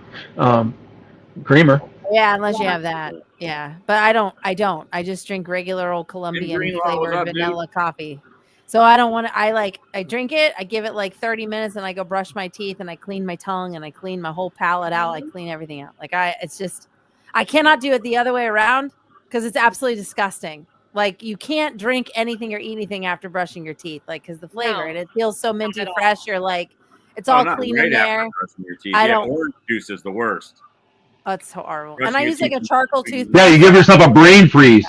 creamer. Yeah, unless you have that. Yeah, but I don't. I just drink regular old Colombian green law, what's flavored up, dude? vanilla coffee. So I don't want to. I drink it. I give it like 30 minutes, and I go brush my teeth, and I clean my tongue, and I clean my whole palate out. I clean everything out. Like it's just, I cannot do it the other way around because it's absolutely disgusting. Like you can't drink anything or eat anything after brushing your teeth, like because the flavor No. and it feels so minty at all. fresh. You're like, it's Oh, all not clean right in after there. brushing your teeth. I Yeah, don't- orange juice is the worst. Oh, it's horrible. Brushing And I your use like a teeth. charcoal Yeah, toothbrush. Yeah, you give yourself a brain freeze.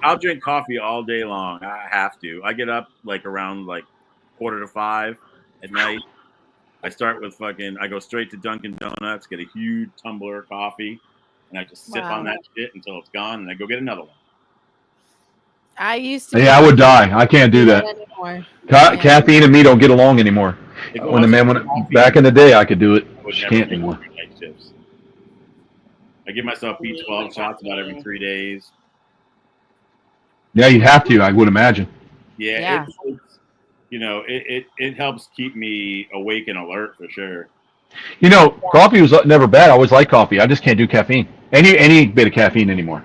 I'll drink coffee all day long. I have to. I get up like around like 4:45 at night. I start with I go straight to Dunkin' Donuts, get a huge tumbler of coffee, and I just sip Wow. on that shit until it's gone, and I go get another one. I used to. Yeah, I would die. I can't do that. Anymore. Caffeine and me don't get along anymore. If When coffee, back in the day, I could do it. I would Just never can't take anymore. night shifts. I give myself B12 shots about every 3 days. Yeah, you'd have to. I would imagine. Yeah, Yeah. it helps keep me awake and alert for sure. You know, coffee was never bad. I always liked coffee. I just can't do caffeine. Any bit of caffeine anymore.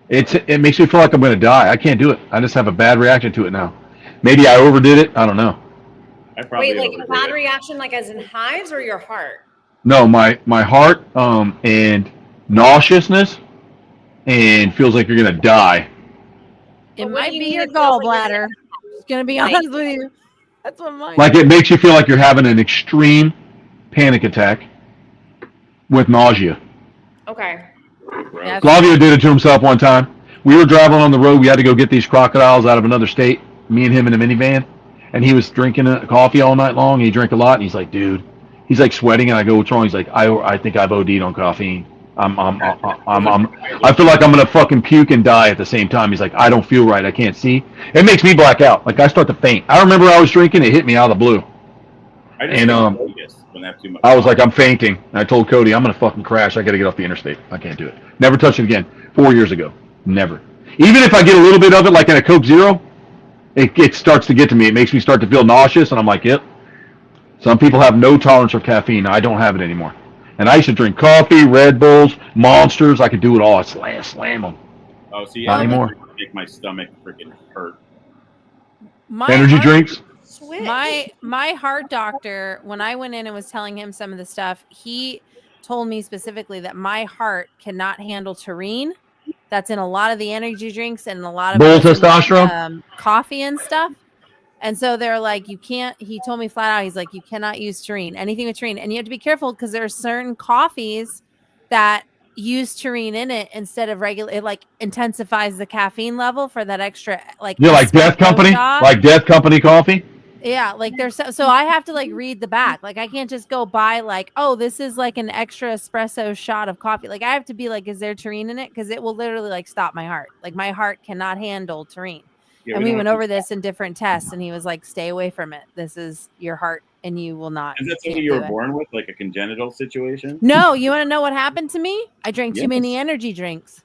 It makes me feel like I'm going to die. I can't do it. I just have a bad reaction to it now. Maybe I overdid it. I don't know. I probably Wait, like a overdid bad it. reaction, like as in hives or your heart? No, my heart and nausea,ness and feels like you're going to die. It But what might do you be mean your it feels like gallbladder. Just gonna be Like- honest with you. That's what mine. Like it makes you feel like you're having an extreme panic attack with nausea. Okay. Yeah. Flavio did it to himself one time. We were driving on the road. We had to go get these crocodiles out of another state. Me and him in a minivan, and he was drinking coffee all night long. And he drank a lot, and he's like, "Dude," he's like sweating, and I go, "What's wrong?" He's like, "I think I've OD'd on caffeine. I feel like I'm gonna fucking puke and die at the same time." He's like, "I don't feel right. I can't see. It makes me black out. Like I start to faint." I remember I was drinking. It hit me out of the blue. I just And, get Vegas when I have too much. I was like, I'm fainting. And I told Cody, I'm going to fucking crash. I got to get off the interstate. I can't do it. Never touch it again. 4 years ago. Never. Even if I get a little bit of it, like in a Coke Zero, it starts to get to me. It makes me start to feel nauseous. And I'm like, yep. Some people have no tolerance for caffeine. I don't have it anymore. And I used to drink coffee, Red Bulls, Monsters. I could do it all. I slam them. Oh, see, Not I anymore. drink make my stomach freaking hurt. My Energy heart- drinks. Switch. My heart doctor, when I went in and was telling him some of the stuff, he told me specifically that my heart cannot handle taurine. That's in a lot of the energy drinks and a lot of Bull what's in, testosterone? coffee and stuff. And so they're like, you can't. He told me flat out, he's like, you cannot use taurine, anything with taurine, and you have to be careful because there are certain coffees that use taurine in it instead of regular. It like intensifies the caffeine level for that extra like. You like Death espresso Company? shot. Like Death Company coffee? Yeah, like there's so I have to like read the back. Like I can't just go buy like, oh, this is like an extra espresso shot of coffee. Like I have to be like, is there taurine in it? Because it will literally like stop my heart. Like my heart cannot handle taurine. Yeah, And we don't went want over this in different tests, and he was like, stay away from it. This is your heart, and you will not. to- Is that can't something you do were it. born with, like a congenital situation? No, you want to know what happened to me? I drank too many Yes. energy drinks.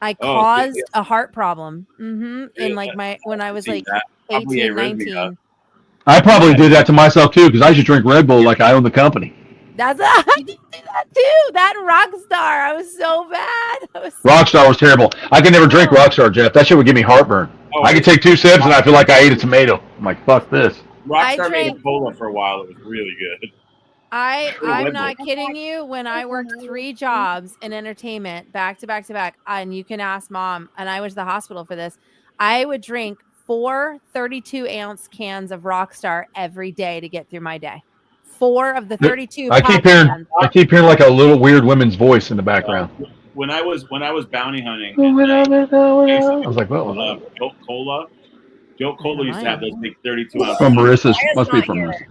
I Oh, caused yeah. a heart problem. Yeah, In like when I was see like that. Probably 18, arrhythmia. 19. I probably did that to myself too because I used to drink Red Bull like I own the company. That's I did do that too. That Rockstar. I was so bad. I was Rockstar was terrible. I could never drink Rockstar, Jeff. That shit would give me heartburn. Oh, I could take 2 sips and I feel like I ate a tomato. I'm like, fuck this. Rockstar I made drank- a cola for a while. It was really good. I'm Red not Bull. kidding you. When I worked 3 jobs in entertainment back to back to back, and you can ask mom, and I went to the hospital for this, I would drink 4 32-ounce cans of Rockstar every day to get through my day. 4 of the 32 I pop keep hearing cans. like a little weird women's voice in the background. When I was bounty hunting, I and, was like, well, Jolt Cola. Jolt Cola used to have those big 32 ounce. from Marissa's. Why is Must be not from here? Marissa.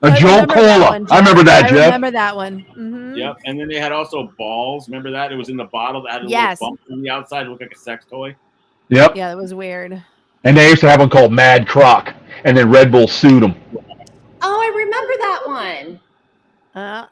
A I Jolt remember that Cola. one, I remember that, I Jeff. remember that one. Mhm. Yep, and then they had also balls. Remember that? It was in the bottle that had a Yes. little bump on the outside. It looked like a sex toy. Yep. Yeah, that was weird. And they used to have one called Mad Croc, and then Red Bull sued them. Oh, I remember that one.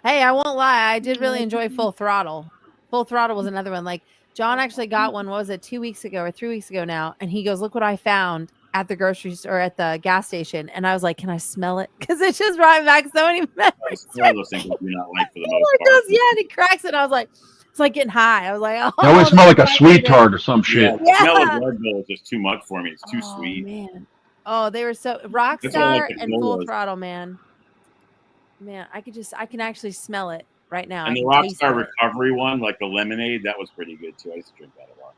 Hey, I won't lie. I did really enjoy Full Throttle. Full Throttle was another one. Like John actually got one. What was it? 2 weeks ago or 3 weeks ago now? And he goes, "Look what I found at the grocery store, at the gas station." And I was like, "Can I smell it?" Because it just brought back so many memories. It's one of those things I do not like for the He most goes, part. yeah, and he cracks it. I was like, it's like getting high. I was like, oh, They always smell like a that's sweet good. tart or some shit. The smell Yeah. of Red Bull is just too much for me. It's too Oh, sweet. man. Oh, they were so That's why I like Rockstar the and Full colas. Throttle, man. Man, I can actually smell it right now. And I the can taste Rockstar it. Recovery one, like the lemonade, that was pretty good too. I used to drink that a lot.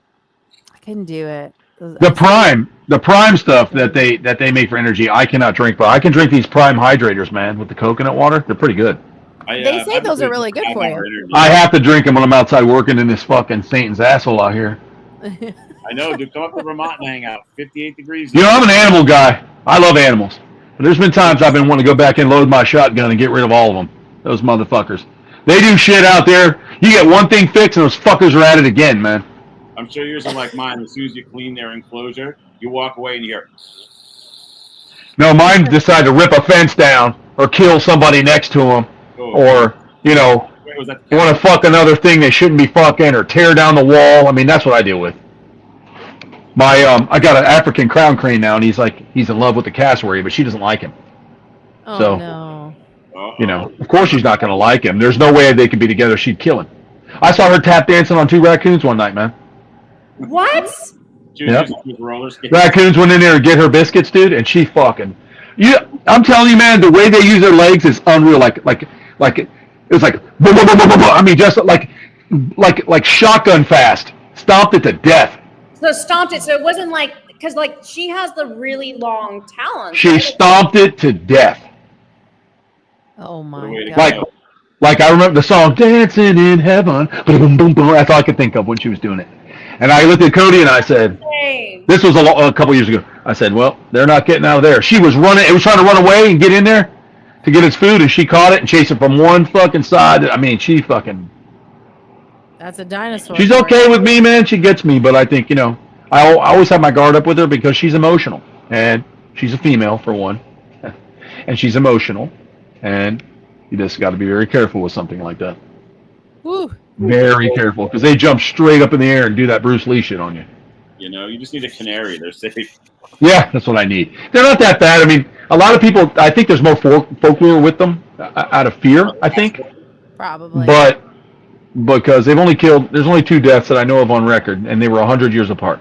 I couldn't do it. Those- The prime stuff that they make for energy, I cannot drink, but I can drink these Prime hydrators, man, with the coconut water. They're pretty good. They say I'm those are pretty really good for you. energy. I have to drink them when I'm outside working in this fucking Satan's asshole out here. I know, dude. Come up to Vermont and hang out. 58 degrees. You know, I'm an animal guy. I love animals. But there's been times I've been wanting to go back and load my shotgun and get rid of all of them. Those motherfuckers. They do shit out there. You get one thing fixed and those fuckers are at it again, man. I'm sure yours are like mine. As soon as you clean their enclosure, you walk away and you hear. No, mine decide to rip a fence down or kill somebody next to them Oh, or, you know, wait, was that? want to fuck another thing they shouldn't be fucking or tear down the wall. I mean, that's what I deal with. I got an African crown crane now, and he's in love with the cassowary, but she doesn't like him. Oh So- no. You know, of course she's not going to like him. There's no way they could be together. She'd kill him. I saw her tap dancing on 2 raccoons one night, man. What? Yep. Roller skate. Raccoons went in there to get her biscuits, dude, and she fucking. I'm telling you, man, the way they use their legs is unreal. Like it was like, boom, boom, boom, boom, boom, boom. I mean, just like shotgun fast. Stomped it to death. So stomped it. So it wasn't like, because like she has the really long talons. She right? stomped it to death. Oh What a my way to god. go. Like I remember the song "Dancing in Heaven." Boom, boom, boom, boom. That's all I could think of when she was doing it. And I looked at Cody and I said, Hey. "This was a couple years ago." I said, "Well, they're not getting out of there." She was running. It was trying to run away and get in there to get its food, and she caught it and chased it from one fucking side. I mean, she fucking. That's a dinosaur. She's for okay you. with me, man. She gets me, but I think I always have my guard up with her because she's emotional, and she's a female for one, and she's emotional, and you just got to be very careful with something like that. Woo. Very careful, because they jump straight up in the air and do that Bruce Lee shit on you. You know, you just need a canary. They're safe. Yeah, that's what I need. They're not that bad. I mean, a lot of people, I think there's more folklore with them out of fear, I think. Probably. But because there's only 2 deaths that I know of on record, and they were 100 years apart.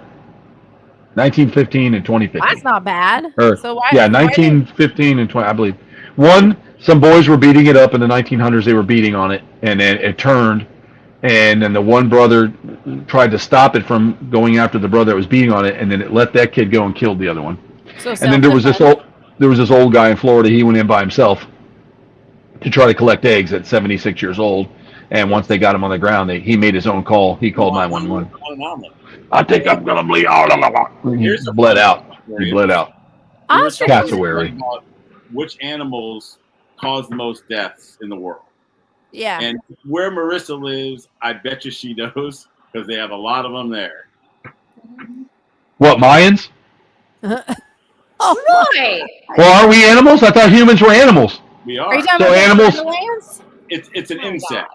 1915 and 2015. That's not bad. Or, So why? yeah, why 1915 and 20, I believe. One, some boys were beating it up in the 1900s. They were beating on it, and then it turned, and then the one brother tried to stop it from going after the brother that was beating on it, and then it let that kid go and killed the other one. So And then there was this old guy in Florida. He went in by himself to try to collect eggs at 76 years old. And once they got him on the ground, he made his own call. He called 911. I think I'm gonna bleed out. He bled out. He bled out. Cassowary. Which animals cause the most deaths in the world? Yeah. And where Marissa lives, I bet you she knows because they have a lot of them there. What, Mayans? Oh, Right. Well, are we animals? I thought humans were animals. We are are. you talking So about animals- animals? It's an insect.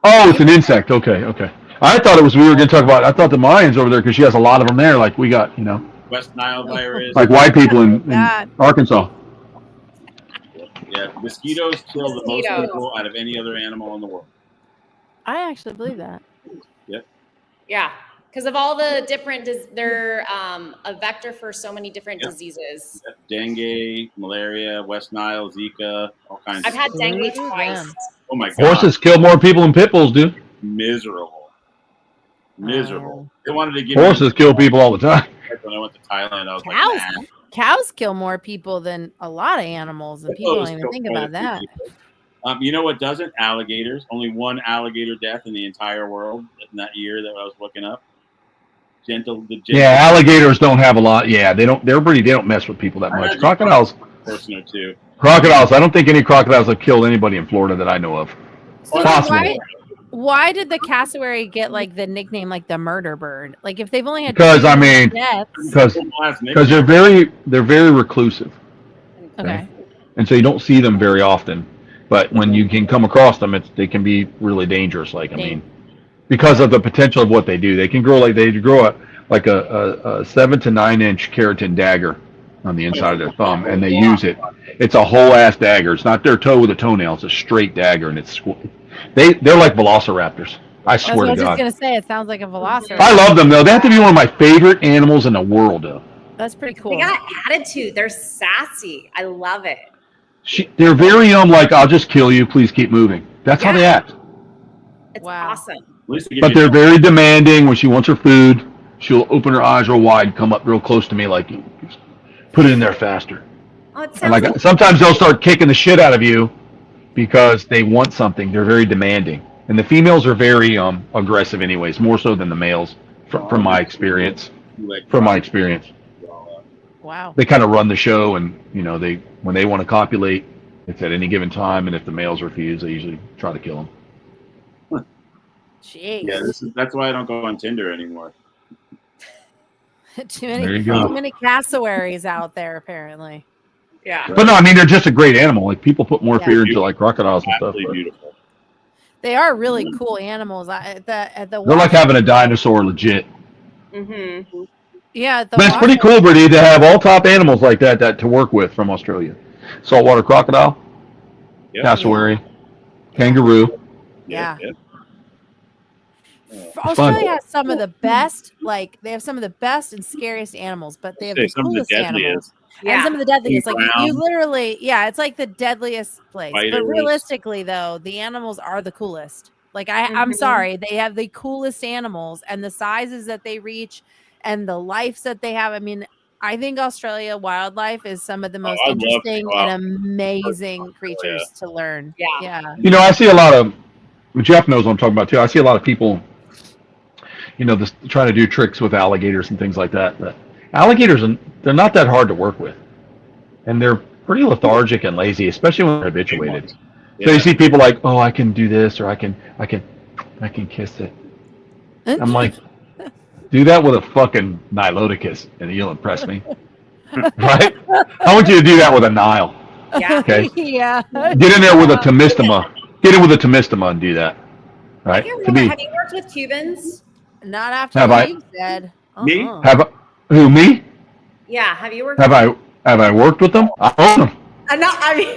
Oh, it's an insect. Okay. I thought it was. We were going to talk about. I thought the Mayans over there because she has a lot of them there. Like we got, West Nile virus. like white people in God. Arkansas. Yeah, mosquitoes kill the most Mosquitoes. people out of any other animal in the world. I actually believe that. Yeah. Because of all the different, they're a vector for so many different Yep. diseases. Dengue, malaria, West Nile, Zika, all kinds I've of had stuff. dengue Ooh, twice. damn. Oh my god. Horses kill more people than pit bulls do. Miserable. Miserable. Oh. They wanted to give Horses kill people all the time. When I went to Thailand, I was Cows. like, nah. Cows kill more people than a lot of animals, and people don't even think about that. You know what doesn't? Alligators. Only one alligator death in the entire world in that year that I was looking up. Yeah, alligators don't have a lot. Yeah, they don't. They don't mess with people that much. Crocodiles. Person or two. Crocodiles. I don't think any crocodiles have killed anybody in Florida that I know of. So Possible. why did the cassowary get like the nickname like the murder bird? Like if they've only had Because I mean, deaths. because they're very reclusive, Okay. and so you don't see them very often. But when you can come across them, they can be really dangerous. Like I mean, because of the potential of what they do, they can grow like a 7 to 9 inch keratin dagger on the inside of their thumb, and they use it. It's a whole ass dagger. It's not their toe with a toenail. It's a straight dagger, and they're like velociraptors. I That's swear what I to was just God. gonna say. It sounds like a velociraptor. I love them though. They have to be one of my favorite animals in the world though. That's pretty cool. They got attitude. They're sassy. I love it. They're very like, I'll just kill you. Please keep moving. That's how they act. It's Wow. awesome. At least they give But you- they're very demanding. When she wants her food, she'll open her eyes real wide, come up real close to me, like, put it in there faster. Oh, it And sounds like sometimes they'll start kicking the shit out of you because they want something. They're very demanding, and the females are very aggressive, anyways, more so than the males, from my experience. like, From my experience, Wow. they kind of run the show, and when they want to copulate, it's at any given time, and if the males refuse, they usually try to kill them. Jeez. Yeah, that's why I don't go on Tinder anymore. too There you go. many cassowaries out there, apparently. yeah. But no, I mean they're just a great animal. Like people put more Yeah. fear into like crocodiles and stuff. Absolutely But beautiful. They are really cool animals. At the they're like having a dinosaur, legit. Mm-hmm. yeah. At the But it's pretty cool, Brittany, to have all top animals like that to work with from Australia. Saltwater crocodile, Yep. cassowary, kangaroo. Yeah. Yep. Australia has some of the best, they have some of the best and scariest animals, but they have the Some of the coolest animals. deadliest. And Yeah. some of the deadliest, like Brown. you literally, it's like the deadliest place. But Spiders. realistically, though, the animals are the coolest. Like I'm Mhm. sorry, they have the coolest animals and the sizes that they reach and the lives that they have. I mean, I think Australia wildlife is some of the most I'd love to interesting go out and amazing Australia. creatures to learn. Yeah. Yeah. I see a lot of. Jeff knows what I'm talking about too. I see a lot of people, this trying to do tricks with alligators and things like that. But alligators, they're not that hard to work with, and they're pretty lethargic and lazy, especially when they're habituated. So Yeah. you see people like, oh, I can do this, or I can kiss it. I'm like, do that with a fucking Niloticus, and you'll impress me, right? I want you to do that with a Nile. Yeah. Okay, yeah. get in there with a Tomistoma. Get in with a Tomistoma and do that, right? I can't To remember. me, Have you worked with Cubans? Not after Have I- you said. Me? who me? Yeah. Have you worked? Have I worked with them? I own them. I mean,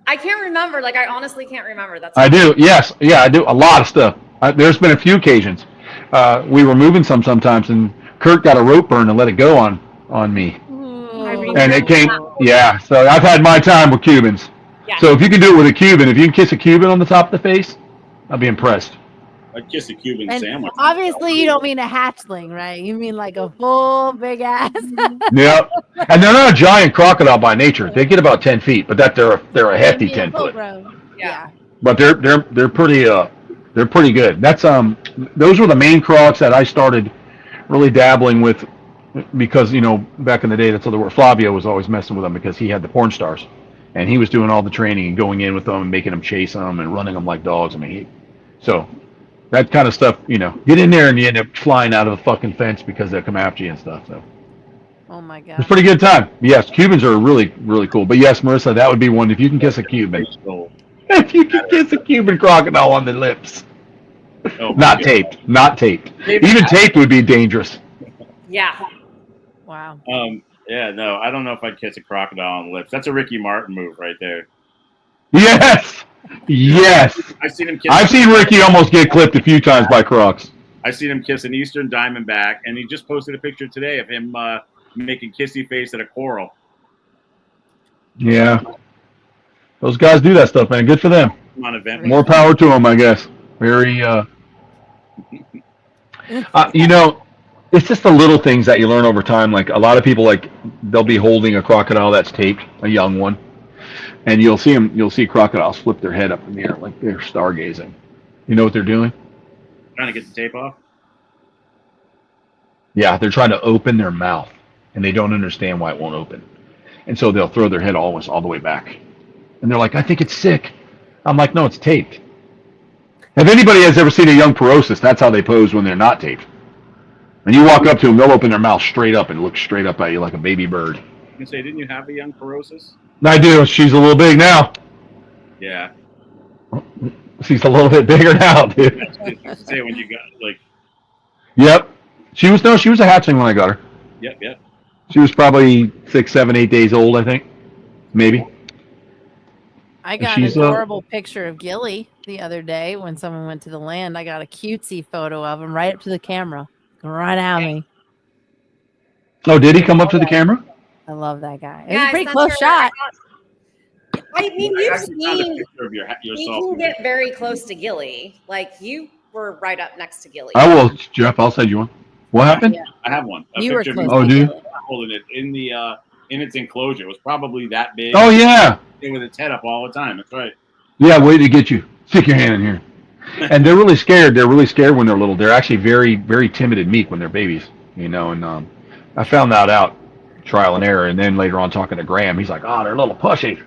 I can't remember. Like, I honestly can't remember. That's I do. Yes, yeah, I do a lot of stuff. There's been a few occasions. We were moving sometimes, and Kurt got a rope burn and let it go on me. Ooh. And it came, yeah. So I've had my time with Cubans. Yeah. So if you can do it with a Cuban, if you can kiss a Cuban on the top of the face, I'll be impressed. I'd kiss a Cuban And sandwich. obviously, you don't mean a hatchling, right? You mean like a full big ass. Yep. And they're not a giant crocodile by nature. They get about 10 feet, but they're a hefty 10 foot. Yeah. But they're pretty good. That's those were the main crocs that I started really dabbling with, because back in the day, that's where Flavio was always messing with them, because he had the porn stars, and he was doing all the training and going in with them and making them chase them and running them like dogs. I mean, so that kind of stuff, get in there and you end up flying out of the fucking fence because they'll come after you and stuff. So Oh my god. it's a pretty good time. Yes, Cubans are really, really cool. But yes, Marissa, that would be one if you can kiss a Cuban. If you can kiss a Cuban crocodile on the lips. Oh, my Not God. taped. Not taped. Even taped would be dangerous. Yeah. Wow. Yeah, no, I don't know if I'd kiss a crocodile on the lips. That's a Ricky Martin move right there. Yes. Yes. I've seen him kiss. I've seen Ricky almost get clipped a few times by crocs. I've seen him kiss an Eastern Diamondback, and he just posted a picture today of him making kissy face at a coral. Yeah. Those guys do that stuff, man. Good for them. On event. More power to them, I guess. Very, it's just the little things that you learn over time. Like a lot of people, they'll be holding a crocodile that's taped, a young one, and you'll see crocodiles flip their head up in the air like they're stargazing. You know what they're doing? Trying to get the tape off. Yeah, they're trying to open their mouth, and they don't understand why it won't open, and so they'll throw their head all the way back, and they're like, "I think it's sick." I'm like, "No, it's taped." If anybody has ever seen a young Porosus, that's how they pose when they're not taped. And you walk up to them, they'll open their mouth straight up and look straight up at you like a baby bird. You can say, didn't you have a young Porosus? I do. She's a little big now. Yeah. She's a little bit bigger now, dude. Say when you got Yep. She was a hatchling when I got her. Yep. She was probably 6, 7, 8 days old, I think. Maybe. I got an adorable picture of Gilly the other day when someone went to the land. I got a cutesy photo of him right up to the camera. Right at me. Oh, did he come up to the camera? I love that guy. It Yeah, was a pretty close shot. I mean, you've seen. picture of You yourself. can get very close to Gilly. Like you were right up next to Gilly. I will, Jeff. I'll send you one. What happened? Yeah. I have one. A You were picture close of Oh, to do you? Gilly. holding it in the in its enclosure. It was probably that big. Oh, yeah. With its head up all the time. That's right. Yeah, way to get you. Stick your hand in here. And they're really scared. They're really scared when they're little. They're actually very, very timid and meek when they're babies, and I found that out, trial and error, and then later on talking to Graham, he's like, "Oh, they're a little pushy.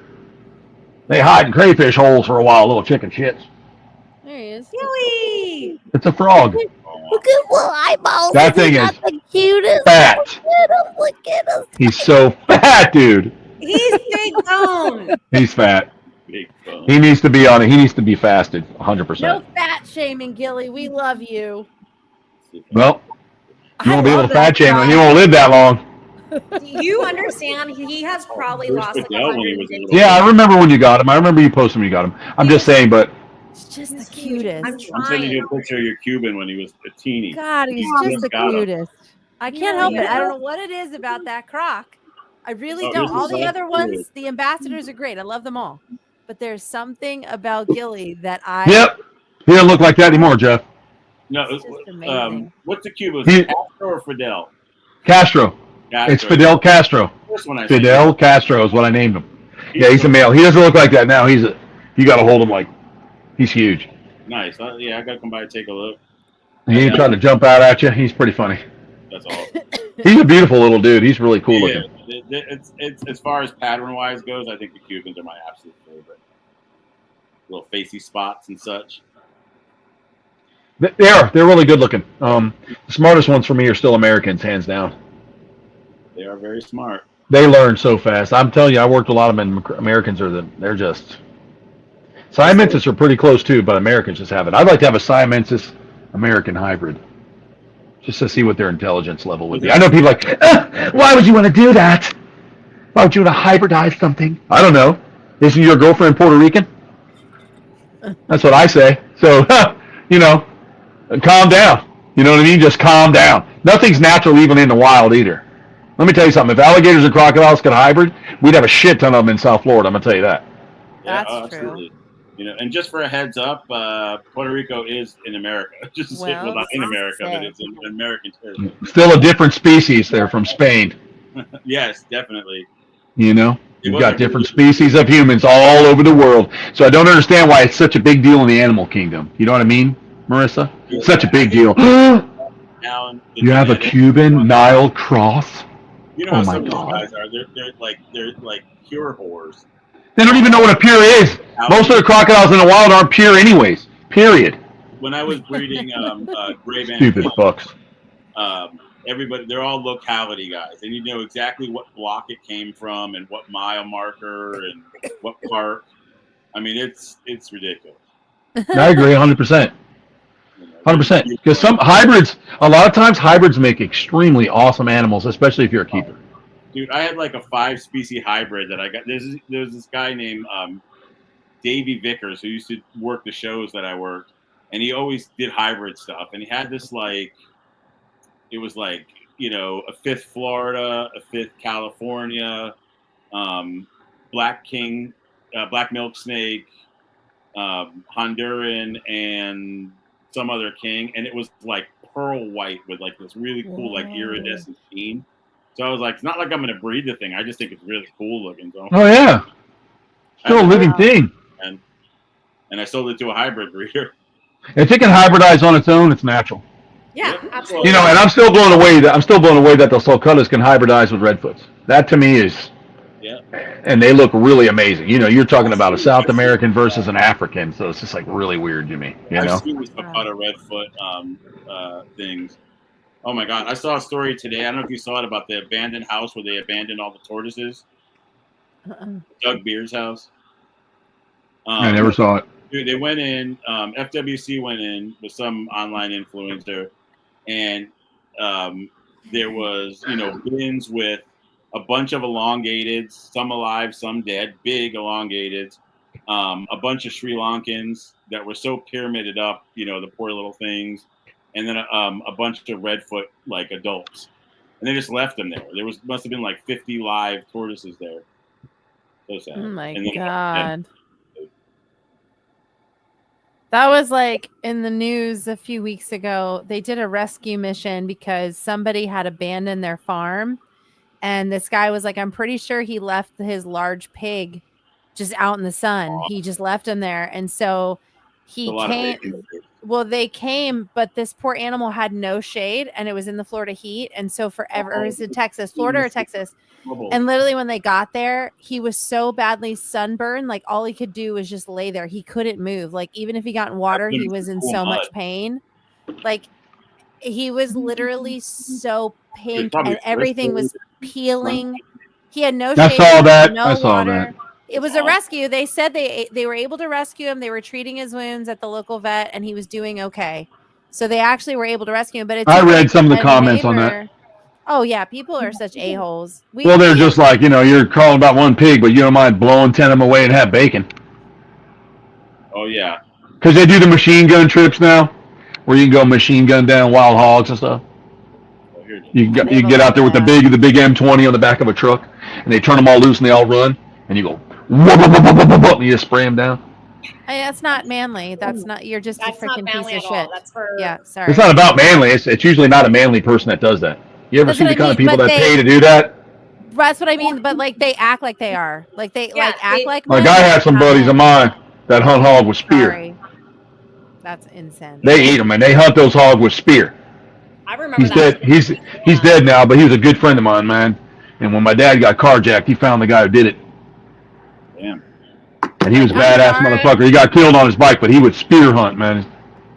They hide in crayfish holes for a while, little chicken shits." There he is. Gilly. It's a frog. Look at little eyeballs. That thing He's is got the cutest. fat. Look at him. He's so fat, dude. He's big bone. He's fat. Big bone. He needs to be on it. He needs to be fasted, No 100%. fat shaming, Gilly. We love you. Well, you I won't be able love to fat that shame him. guy. You won't live that long. Do you understand? He has probably Where's lost like Fidel when he was 150. little? Yeah, I remember when you got him. I remember you posted when you got him. I'm just saying, but He's just the He's huge. cutest. I'm I'm sending you trying. a picture of your Cuban when he was a teeny. God, he's You just just the got him. cutest. I can't Yeah, help it. yeah. I don't know what it is about that croc. I really Oh, don't. this All is the so other cute. ones, the ambassadors are great. I love them all. But there's something about Gilly that yep. He doesn't look like that anymore, Jeff. No, It's just amazing. what's the Cuban? He- Castro or Fidel? Castro. It's Fidel Castro. First one I Fidel Castro is what I named him. Yeah, he's a male. He doesn't look like that now. You got to hold him like he's huge. Nice. Yeah, I gotta come by and take a look. He ain't trying to jump out at you. He's pretty funny. That's all. He's a beautiful little dude. He's really cool Yeah, looking. it's as far as pattern wise goes, I think the Cubans are my absolute favorite. Little facey spots and such. They're really good looking. The smartest ones for me are still Americans, hands down. They are very smart. They learn so fast. I'm telling you, I worked with a lot of them. Americans they're just. Siamensis are pretty close too, but Americans just have it. I'd like to have a Siamensis American hybrid, just to see what their intelligence level would be. I know people are like, why would you want to do that? Why would you want to hybridize something? I don't know. Isn't your girlfriend Puerto Rican? That's what I say. So, Calm down. You know what I mean? Just calm down. Nothing's natural even in the wild either. Let me tell you something. If alligators and crocodiles could hybrid, we'd have a shit ton of them in South Florida. I'm gonna tell you that. Yeah, That's true. absolutely. You know, and just for a heads up, Puerto Rico is in America. Just Well, not in that's America, but sick. it's an American territory. Still a different species there from Spain. Yes, definitely. You know, you've wasn't got different really- species of humans all over the world. So I don't understand why it's such a big deal in the animal kingdom. You know what I mean, Marissa? Such a big deal. Now, the You have a genetics- Cuban Nile cross. You know Oh how my some of these God. guys are. They're like pure whores. They don't even know what a pure is. Most of the crocodiles in the wild aren't pure anyways. Period. When I was breeding gray Stupid band, fucks. everybody, they're all locality guys, and you know exactly what block it came from and what mile marker and what park. I mean, it's ridiculous. I agree 100%. You know, 100%. Because some hybrids, a lot of times hybrids make extremely awesome animals, especially if you're a keeper. Dude, I had like a 5-species hybrid that I got. There's this guy named Davey Vickers who used to work the shows that I worked, and he always did hybrid stuff. And he had this it was like, you know, a 5th Florida, a 5th California, black king, black milk snake, Honduran, and some other king, and it was like pearl white with like this really cool like iridescent sheen. So I was like, it's not like I'm going to breed the thing. I just think it's really cool looking. So Oh, yeah. Still a living thing. and I sold it to a hybrid breeder. If it can hybridize on its own, it's natural. Yeah, Yeah. absolutely. You know, and I'm still blown away that the sulcutas can hybridize with redfoots. That to me is, Yeah. and they look really amazing. You know, you're talking about a South American versus an African, so it's just like really weird to me. You know, I've seen this Papata Redfoot things. Oh my God. I saw a story today. I don't know if you saw it about the abandoned house where they abandoned all the tortoises. Doug Beer's house. I never saw it. Dude, they went in. FWC went in with some online influencer, and there was, you know, bins with a bunch of elongateds, some alive, some dead, big elongateds, a bunch of Sri Lankans that were so pyramided up, you know, the poor little things, and then a bunch of redfoot like adults, and they just left them there. There must have been like 50 live tortoises there. So sad. Oh my And then- God. That was like in the news a few weeks ago. They did a rescue mission because somebody had abandoned their farm. And this guy was like, I'm pretty sure he left his large pig just out in the sun. He just left him there. And so he a lot of came. bacon. Well, they came, but this poor animal had no shade and it was in the Florida heat. And so forever, or is it Texas, Florida or Texas? And literally when they got there, he was so badly sunburned, like all he could do was just lay there. He couldn't move. Like even if he got in water, he was in so much pain. Like he was literally so pink and everything was peeling. He had no I shade. saw that. No I saw water. that. It was a rescue. They said they were able to rescue him. They were treating his wounds at the local vet, and he was doing okay. So they actually were able to rescue him. But it's I read like some of the a comments on that. neighbor- Oh yeah, people are such a-holes. Well, they're just like, you know, you're calling about one pig, but you don't mind blowing 10 of them away and have bacon. Oh yeah. Because they do the machine gun trips now, where you can go machine gun down wild hogs and stuff. Oh, here it is. You can get out there with the big M20 on the back of a truck, and they turn them all loose and they all run, and you go, whoop, whoop, whoop, whoop, whoop, whoop, and you just spray them down. That's not manly. That's not. You're just That's a not freaking manly piece at of all. shit. That's for Yeah, sorry. It's not about manly. It's usually not a manly person that does that. You ever That's see what the I kind of mean, people but that they- pay to do that? That's what I mean. But like they act like they are. Like they Yeah, act they- like. Like men, I had some not buddies men. of mine that hunt hog with spear. Sorry. That's insane. They eat them and they hunt those hog with spear. I remember He's that. dead. He's dead now, but he was a good friend of mine, man. And when my dad got carjacked, he found the guy who did it. Damn. And he was a I'm badass sorry. motherfucker. He got killed on his bike, but he would spear hunt, man.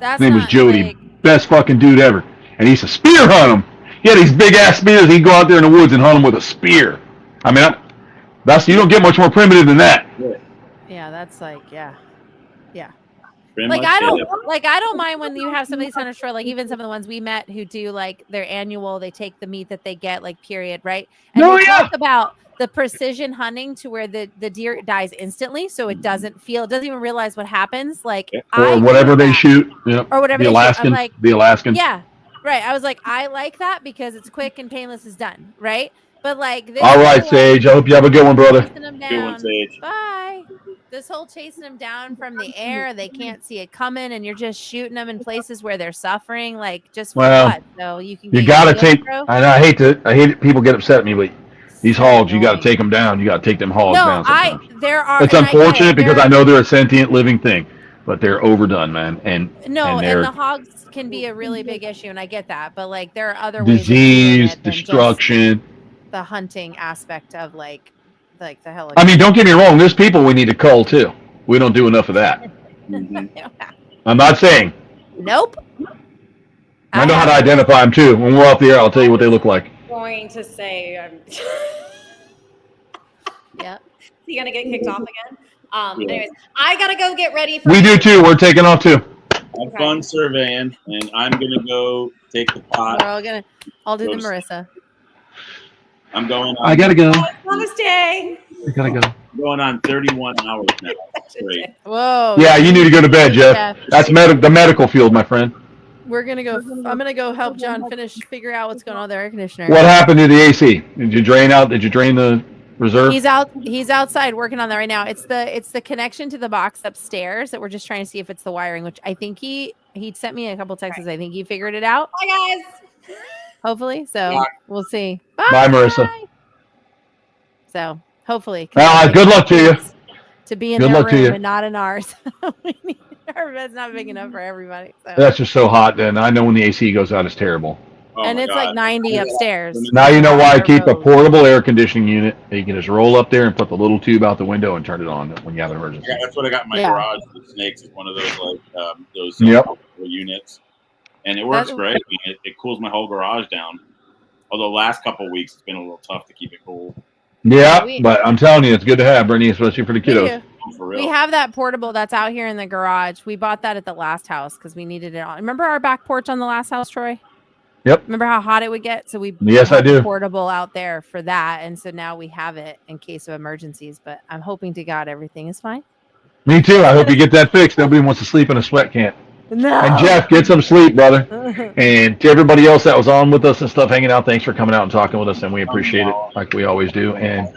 That's His name was not, Jody. like- Best fucking dude ever. And he used to spear hunt them. He had these big ass spears. He'd go out there in the woods and hunt them with a spear. I mean, you don't get much more primitive than that. yeah, that's like yeah. Pretty Like much, I yeah. don't mind when you have some of these hunters for like even some of the ones we met who do like their annual, they take the meat that they get, like period, right? And No, they yeah. talk about the precision hunting to where the deer dies instantly, so it doesn't even realize what happens. Like Yeah. I Or do whatever they that. shoot. Yep. Or whatever The they shoot. I'm Alaskans. like, The Alaskans. yeah, right. I was like, I like that because it's quick and painless is done, right? But like this All right, whole, Sage. I hope you have a good one, brother. chasing them Good one, down. Sage. Bye. This whole chasing them down from the air, they can't see it coming, and you're just shooting them in places where they're suffering, like just for Well, what? So you can. You get got to your take. GoPro? And I hate it. People get upset at me, but these So hogs, you got to annoying. take them down. You got to take them hogs No, down. Sometimes. there are. It's and I get it. unfortunate because There- I know they're a sentient living thing, but they're overdone, man. And No, and they're and the hogs can be a really big issue, and I get that. But like, there are other ways of doing disease, it than just destruction. the hunting aspect of like the hell. I mean, don't get me wrong. There's people we need to cull too. We don't do enough of that. Mhm. I'm not saying. Nope. I know how to have- identify them too. When we're off the air, I'll tell you what they look like. Going to say, Yeah. you gonna get kicked off again? Yeah. Anyways, I gotta go get ready for. We do too. We're taking off too. Have fun surveying, and I'm gonna go take the We're pot. all gonna. I'll do the Roast. Marissa. I'm going. On, I gotta go. Namaste. I gotta go. going on 31 hours now. Great. Whoa. Yeah, you need to go to bed, Jeff. That's the medical field, my friend. We're gonna go. I'm gonna go help John figure out what's going on with the air conditioner. What happened to the AC? Did you drain the reserve? He's outside working on that right now. It's the connection to the box upstairs that we're just trying to see if it's the wiring, which I think he sent me a couple texts. I think he figured it out, Bye, guys. hopefully. So Bye. we'll see. Bye, Marissa. So hopefully. Well, good luck to you. To be in Good their luck to room you. and not in ours. Our bed's not big enough for everybody. So. That's just so hot. Then I know when the AC goes out, it's terrible. Oh and my it's God. like 90 upstairs. Now you know why I keep a Road. portable air conditioning unit that you can just roll up there and put the little tube out the window and turn it on when you have an emergency. Yeah, that's what I got in my Yeah. garage. The Snakes is one of those those Yep. units, and it works That's- great. I mean, it cools my whole garage down. Although last couple of weeks it's been a little tough to keep it cool. Yeah, We- but I'm telling you, it's good to have, Brittany, especially for the We kiddos. do. For real. We have that portable that's out here in the garage. We bought that at the last house because we needed it on. Remember our back porch on the last house, Troy? Yep. Remember how hot it would get? So we Yes, I put do. the portable out there for that, and so now we have it in case of emergencies. But I'm hoping to God everything is fine. Me too. I hope you get that fixed. Nobody wants to sleep in a sweat can. No. And Jeff, get some sleep, brother. And to everybody else that was on with us and stuff, hanging out, thanks for coming out and talking with us, and we appreciate it like we always do. And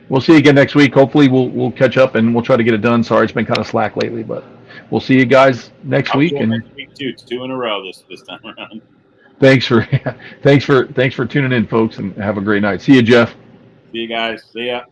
we'll see you again next week. Hopefully, we'll catch up and we'll try to get it done. Sorry, it's been kind of slack lately, but we'll see you guys next I'll week. do it And next week too. It's 2 in a row this time around. thanks for tuning in, folks, and have a great night. See you, Jeff. See you guys. See ya.